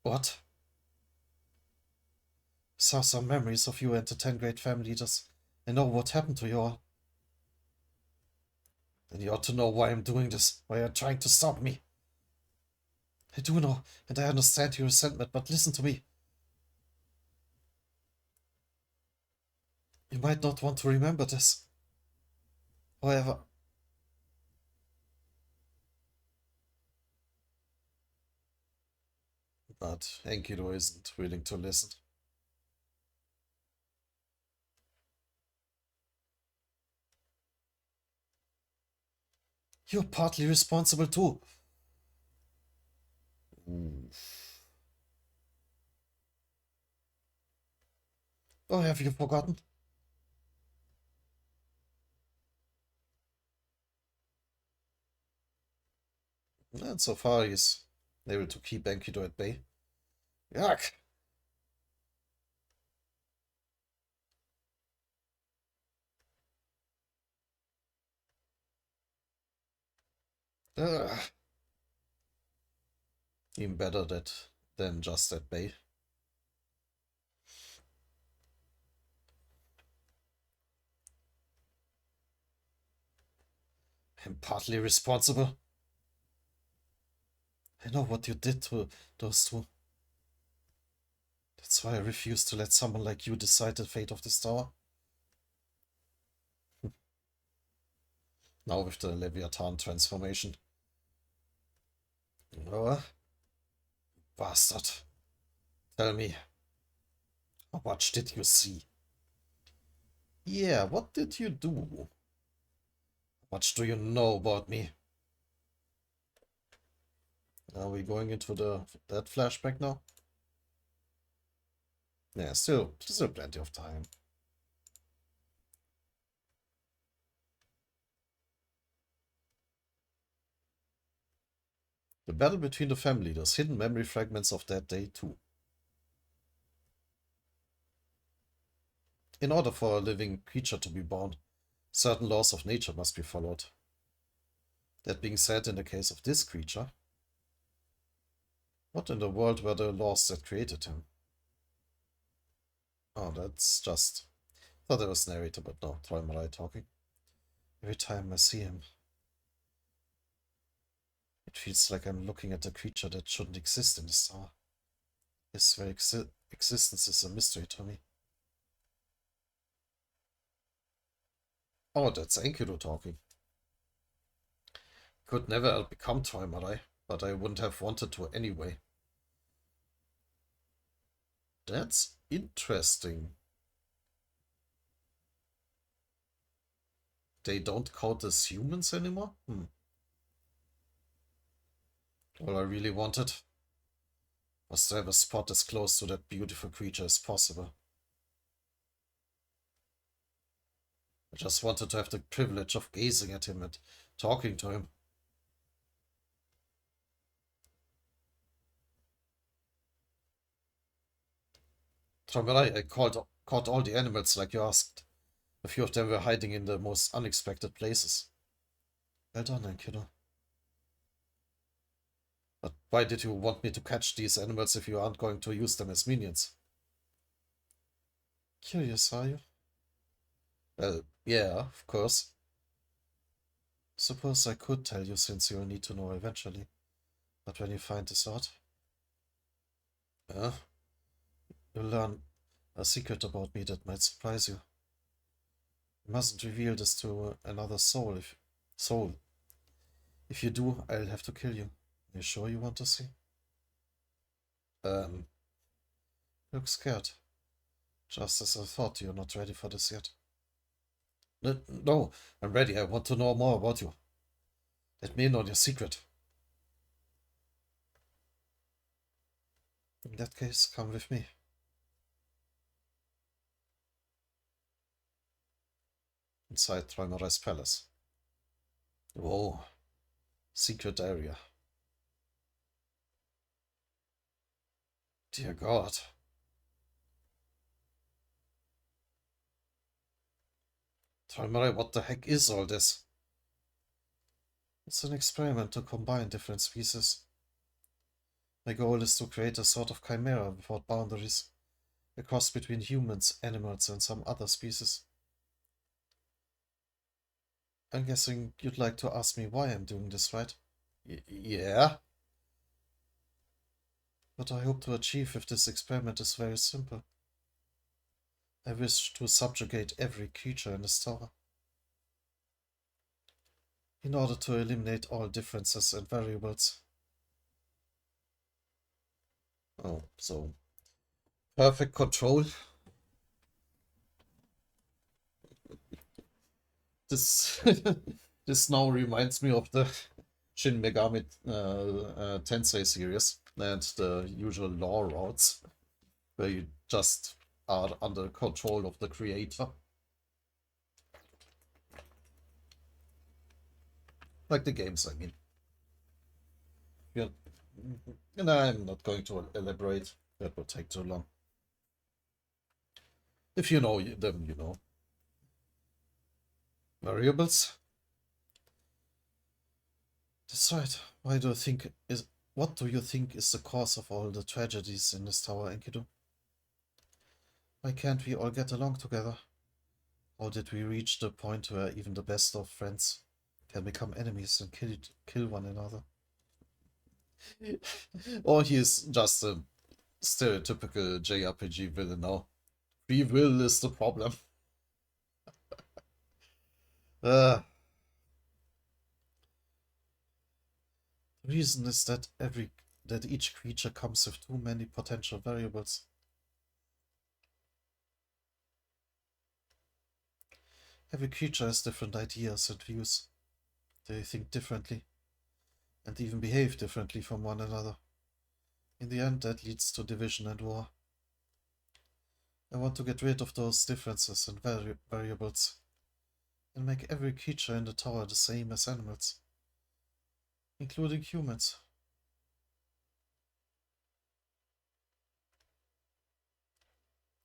What? Saw some memories of you and the 10 great family leaders. I know what happened to you all. Then you ought to know why I'm doing this, why you're trying to stop me. I do know, and I understand your resentment, but listen to me. You might not want to remember this. However... But Enkidu isn't willing to listen. You're partly responsible too. Or have you forgotten? And so far he's able to keep Enkidu at bay. Yuck! Ugh. Even better than just at bay. I'm partly responsible. I know what you did to those two. That's why I refuse to let someone like you decide the fate of this tower. Now with the Leviathan transformation. Oh, bastard. Tell me, how much did you see? Yeah, what did you do? What do you know about me? Are we going into that flashback now? Yeah, still plenty of time. The battle between the family leaders, hidden memory fragments of that day too. In order for a living creature to be born, certain laws of nature must be followed. That being said, in the case of this creature, what in the world were the laws that created him? Oh, that's just... thought it was narrator, but no, Träumerei talking. Every time I see him, it feels like I'm looking at a creature that shouldn't exist in this tower. His very existence is a mystery to me. Oh, that's Enkidu talking. Could never become Träumerei, but I wouldn't have wanted to anyway. That's interesting. They don't count as humans anymore? All I really wanted was to have a spot as close to that beautiful creature as possible. I just wanted to have the privilege of gazing at him and talking to him. Träumerei, I caught all the animals like you asked. A few of them were hiding in the most unexpected places. Well done, Enkidu. But why did you want me to catch these animals if you aren't going to use them as minions? Curious, are you? Well, yeah, of course. Suppose I could tell you since you'll need to know eventually. But when you find this out, you'll learn a secret about me that might surprise you. You mustn't reveal this to another soul. If you do, I'll have to kill you. Are you sure you want to see? Look scared. Just as I thought, you're not ready for this yet. No, I'm ready. I want to know more about you. Let me in on your secret. In that case, come with me. Inside Träumerei's palace. Whoa. Secret area. Dear God. Träumerei, what the heck is all this? It's an experiment to combine different species. My goal is to create a sort of chimera without boundaries, a cross between humans, animals, and some other species. I'm guessing you'd like to ask me why I'm doing this, right? Yeah? What I hope to achieve with this experiment is very simple. I wish to subjugate every creature in this tower. In order to eliminate all differences and variables. Oh, so perfect control. This this now reminds me of the Shin Megami Tensei series and the usual law routes, where you just are under control of the creator. Like the games, I mean. Yeah. And I'm not going to elaborate. That would take too long. If you know them, you know. Variables? That's right. What do you think is the cause of all the tragedies in this tower, Enkidu? Why can't we all get along together? How did we reach the point where even the best of friends can become enemies and kill one another? Or he is just a stereotypical JRPG villain now. Free will is the problem. The reason is that each creature comes with too many potential variables. Every creature has different ideas and views. They think differently, and even behave differently from one another. In the end, that leads to division and war. I want to get rid of those differences and variables, and make every creature in the tower the same as animals, including humans.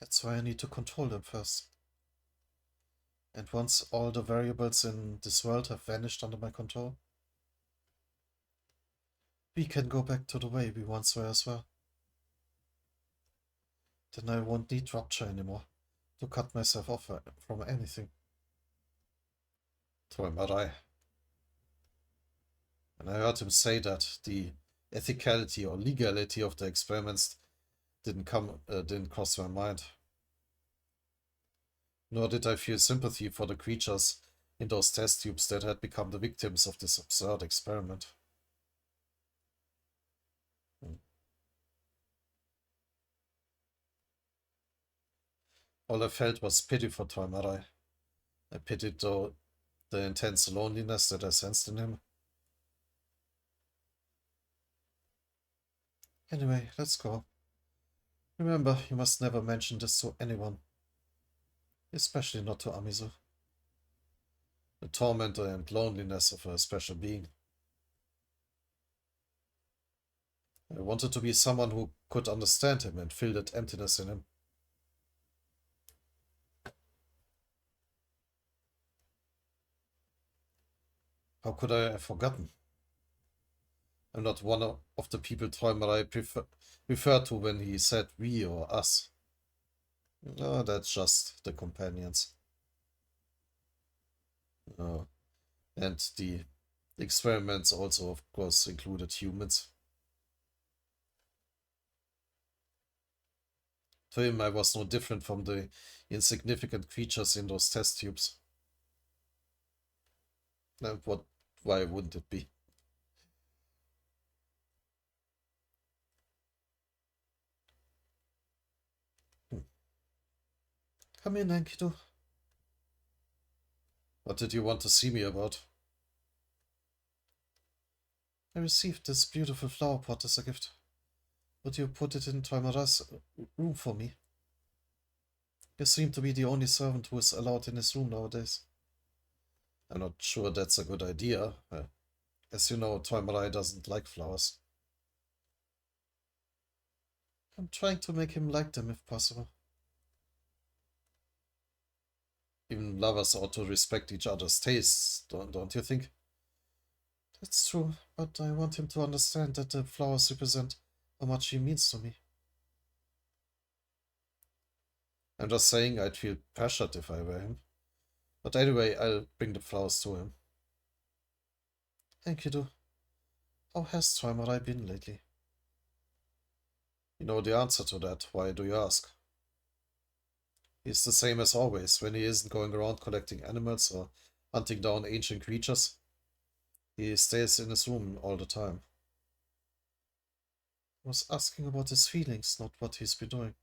That's why I need to control them first. And once all the variables in this world have vanished under my control, we can go back to the way we once were as well. Then I won't need rupture anymore to cut myself off from anything. Träumerei. And I heard him say that the ethicality or legality of the experiments didn't cross my mind. Nor did I feel sympathy for the creatures in those test tubes that had become the victims of this absurd experiment. All I felt was pity for Träumerei. I pitied the intense loneliness that I sensed in him. Anyway, let's go. Remember, you must never mention this to anyone. Especially not to Amizu. The torment and loneliness of a special being. I wanted to be someone who could understand him and fill that emptiness in him. How could I have forgotten? I'm not one of the people Träumerei referred to when he said we or us. No, that's just the companions. And the experiments also, of course, included humans. To him, I was no different from the insignificant creatures in those test tubes. And why wouldn't it be? Come in, Enkidu. What did you want to see me about? I received this beautiful flower pot as a gift. Would you put it in Träumerai's room for me? You seem to be the only servant who is allowed in his room nowadays. I'm not sure that's a good idea. As you know, Träumerei doesn't like flowers. I'm trying to make him like them if possible. Even lovers ought to respect each other's tastes, don't you think? That's true, but I want him to understand that the flowers represent how much he means to me. I'm just saying I'd feel pressured if I were him. But anyway, I'll bring the flowers to him. Thank you, do. How has Träumerei been lately? You know the answer to that. Why do you ask? He's the same as always when he isn't going around collecting animals or hunting down ancient creatures. He stays in his room all the time. I was asking about his feelings, not what he's been doing.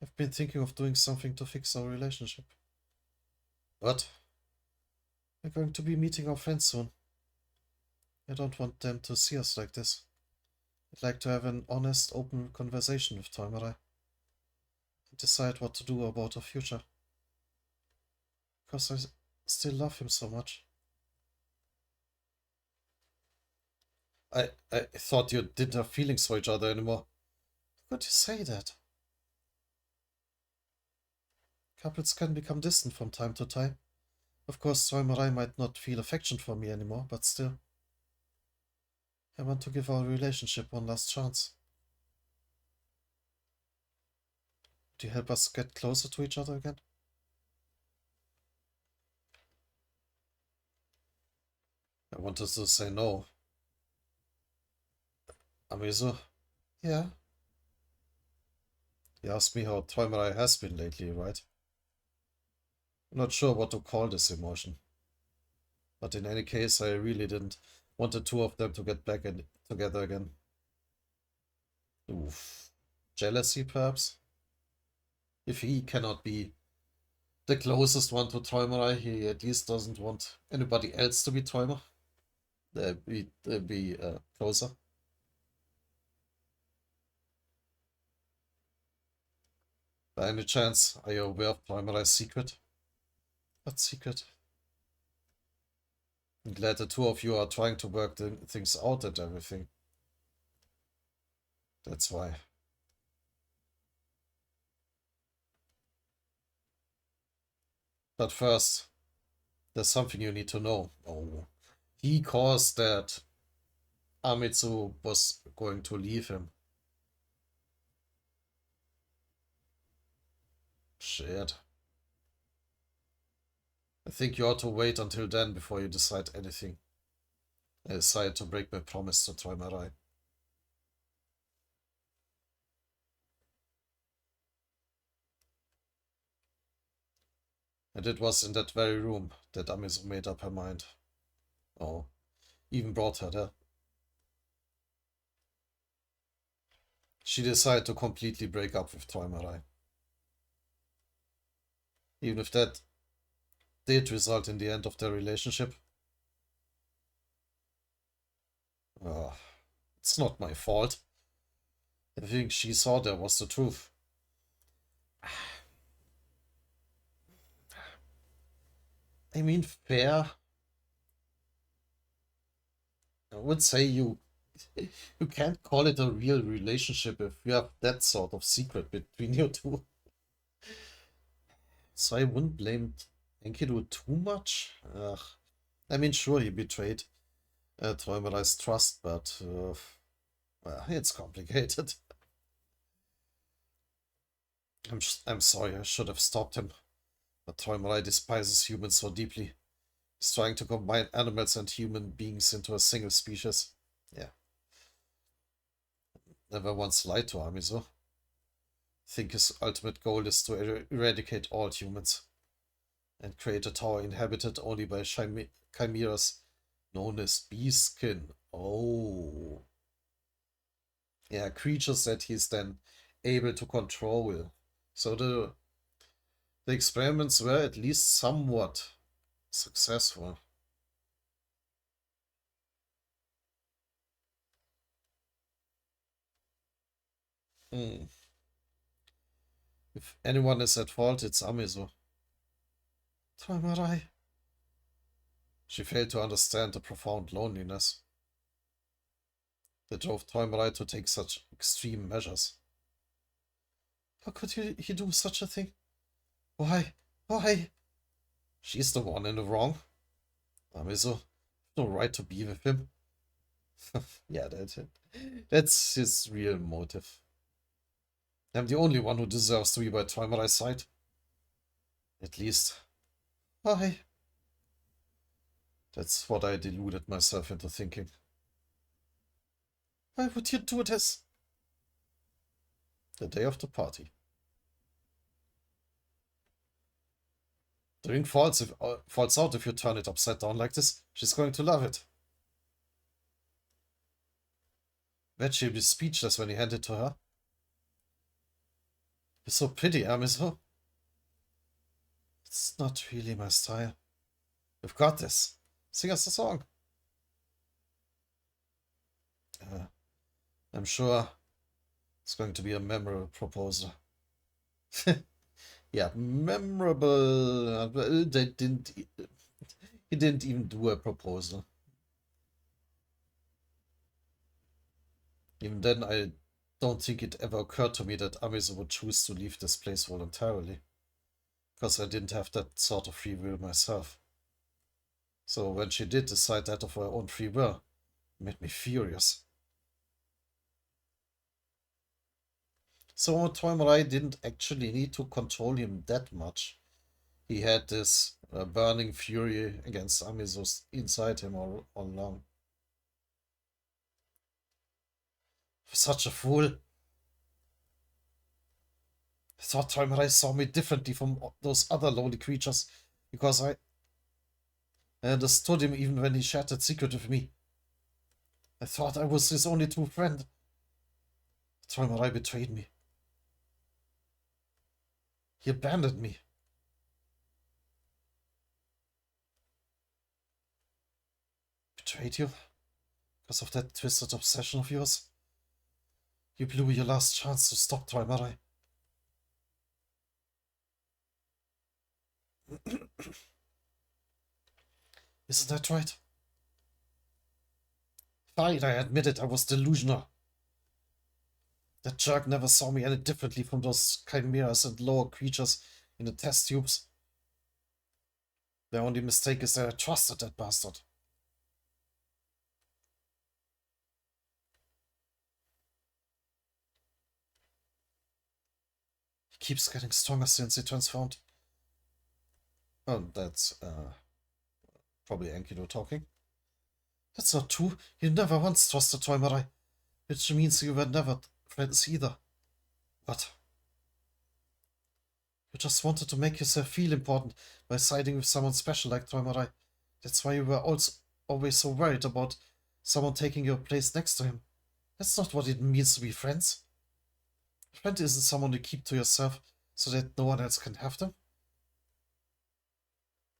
I've been thinking of doing something to fix our relationship. What? We're going to be meeting our friends soon. I don't want them to see us like this. I'd like to have an honest, open conversation with Träumerei and decide what to do about our future. Because I still love him so much. I thought you didn't have feelings for each other anymore. How could you say that? Couples can become distant from time to time. Of course, Träumerei might not feel affection for me anymore, but still. I want to give our relationship one last chance. Do you help us get closer to each other again? I wanted to say no. Amizu? Yeah? You asked me how Träumerei has been lately, right? I'm not sure what to call this emotion. But in any case, I really didn't want the two of them to get back together again. Oof. Jealousy, perhaps? If he cannot be the closest one to Träumerei. He at least doesn't want anybody else to be Träumer. Be closer. By any chance, are you aware of Träumerei's secret? What secret? I'm glad the two of you are trying to work things out and everything. That's why. But first, there's something you need to know. Oh, he caused that Amitsu was going to leave him. Shit. I think you ought to wait until then before you decide anything. I decided to break my promise to Träumerei. And it was in that very room that Amizu made up her mind. Oh, even brought her there. She decided to completely break up with Träumerei. Even if that did result in the end of their relationship. It's not my fault. I think she saw there was the truth. I mean, fair. I would say you can't call it a real relationship if you have that sort of secret between you two. So I wouldn't blame Enkidu too much. I mean, sure, he betrayed Träumerei's trust, but well, it's complicated. I'm sorry, I should have stopped him. But Träumerei despises humans so deeply. He's trying to combine animals and human beings into a single species. Yeah. Never once lied to Amizu. I think his ultimate goal is to eradicate all humans and create a tower inhabited only by chimeras known as beastskin. Oh. Yeah, creatures that he's then able to control. So the experiments were at least somewhat successful. If anyone is at fault, it's Amizu. Träumerei. She failed to understand the profound loneliness that drove Träumerei to take such extreme measures. How could he do such a thing? Why? Why? She's the one in the wrong. Amizu, no right to be with him. Yeah, that's his real motive. I'm the only one who deserves to be by Träumerei's side. At least. Why? That's what I deluded myself into thinking. Why would you do this? The day of the party. The ring falls out if you turn it upside down like this. She's going to love it. Bet she'll be speechless when you hand it to her. You're so pretty, Amizu. It's not really my style. You've got this. Sing us a song. I'm sure it's going to be a memorable proposal. Yeah, memorable. He didn't even do a proposal. Even then, I don't think it ever occurred to me that Amizu would choose to leave this place voluntarily. Because I didn't have that sort of free will myself. So when she did decide that of her own free will, it made me furious. So Träumerei didn't actually need to control him that much. He had this burning fury against Amizu inside him all along. Such a fool. I thought Träumerei saw me differently from those other lowly creatures, because I understood him even when he shared that secret with me. I thought I was his only true friend. Träumerei betrayed me. He abandoned me. betrayed you? Because of that twisted obsession of yours? You blew your last chance to stop Toimarai. Isn't that right? Fine, I admit it, I was delusional. That jerk never saw me any differently from those chimeras and lower creatures in the test tubes. The only mistake is that I trusted that bastard. He keeps getting stronger since he transformed. Oh, that's, probably Enkidu talking. That's not true. You never once trusted Toimarai, which means you were never friends either. What? You just wanted to make yourself feel important by siding with someone special like Toimarai. That's why you were also always so worried about someone taking your place next to him. That's not what it means to be friends. A friend isn't someone you keep to yourself so that no one else can have them.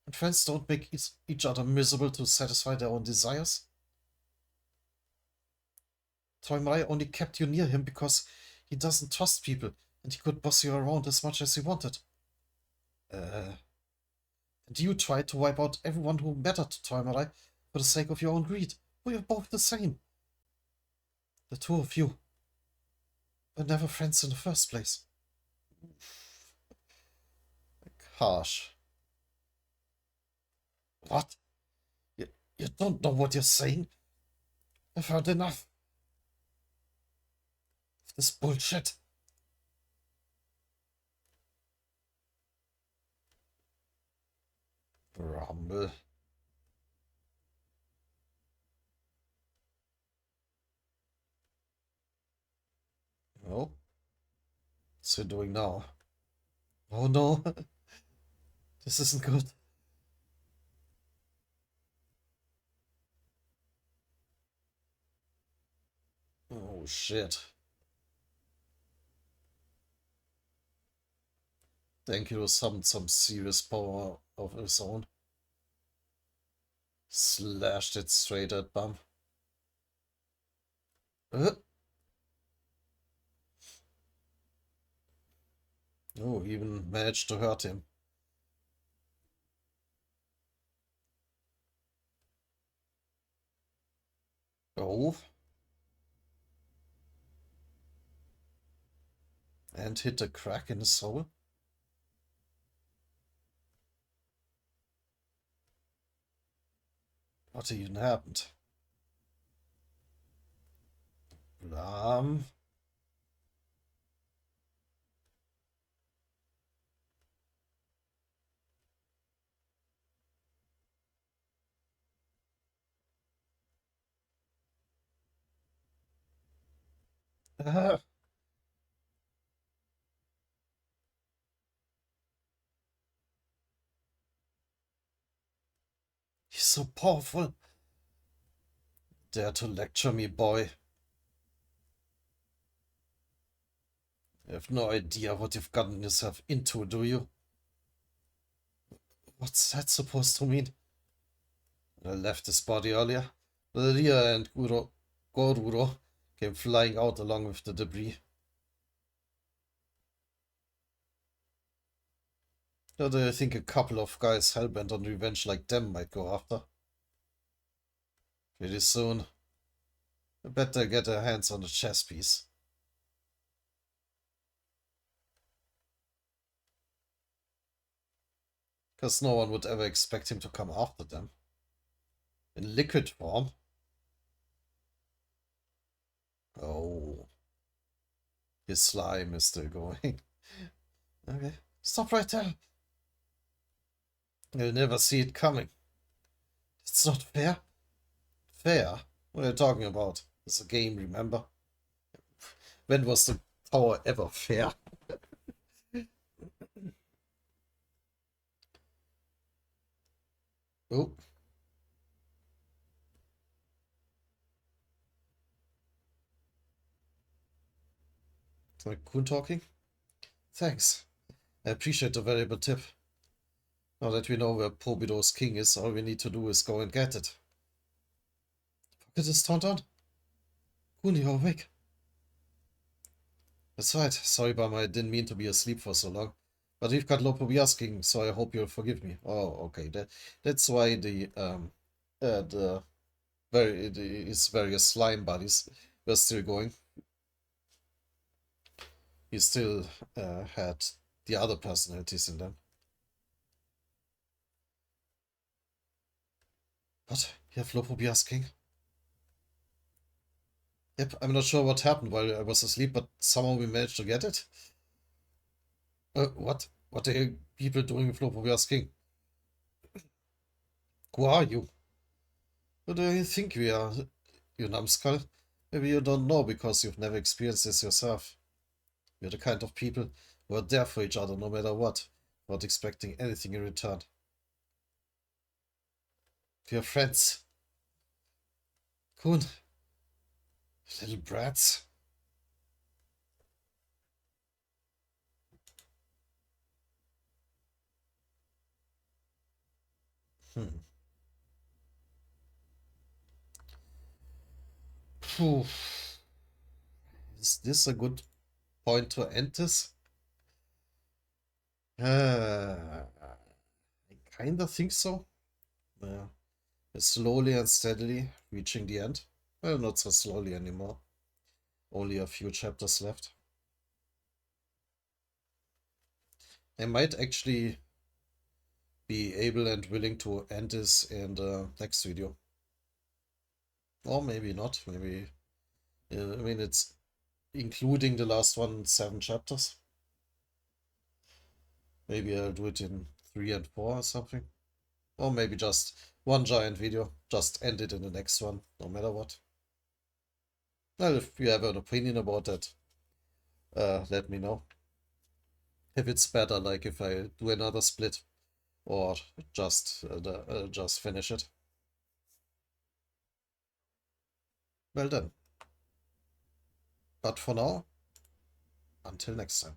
And friends don't make each other miserable to satisfy their own desires. Toimarai only kept you near him because he doesn't trust people and he could boss you around as much as he wanted. And you tried to wipe out everyone who mattered to Toimarai for the sake of your own greed. We are both the same. The two of you were never friends in the first place. Harsh. What? You don't know what you're saying? I've heard enough of this bullshit. Rumble. Oh. What's he doing now? Oh no. This isn't good. Oh shit. Enkidu summoned some serious power of his own. Slashed it straight at Bum. Oh, even managed to hurt him. Oh. And hit a crack in his soul. What even happened? Blam. He's so powerful. Dare to lecture me, boy. You have no idea what you've gotten yourself into, do you? What's that supposed to mean? I left his body earlier. Ria and Goruro came flying out along with the debris. How do you think a couple of guys hellbent on revenge like them might go after? Pretty soon. I bet they get their hands on a chess piece. Because no one would ever expect him to come after them. In liquid form? Oh. His slime is still going. Okay. Stop right there. You'll never see it coming. It's not fair. Fair? What are you talking about? It's a game, remember? When was the tower ever fair? Oh. Is my Kun talking? Thanks. I appreciate the valuable tip. Now that we know where Pobido's king is, all we need to do is go and get it. Look at this tauntaun. Kun, you're awake. That's right. Sorry, Bum, I didn't mean to be asleep for so long. But we've got Lopobi asking, so I hope you'll forgive me. Oh, okay. That's why the his various slime buddies were still going. He still had the other personalities in them. What? You have Lopobi asking? Yep, I'm not sure what happened while I was asleep, but somehow we managed to get it. What? What are you people doing with Lopobi asking? Who are you? Who do you think we are? You numbskull? Maybe you don't know because you've never experienced this yourself. We're the kind of people who are there for each other no matter what, without expecting anything in return. We're friends. Kun, little brats. Hmm. Phew. Is this a good point to end this? I kinda think so. Yeah. Slowly and steadily reaching the end. Well, not so slowly anymore. Only a few chapters left. I might actually be able and willing to end this in the next video. Or maybe not. Maybe, I mean, it's including the last one, 7 chapters. Maybe I'll do it in 3 and 4 or something. Or maybe just one giant video. Just end it in the next one, no matter what. Well, if you have an opinion about that, let me know. If it's better, like if I do another split or just finish it. Well then. But for now, until next time.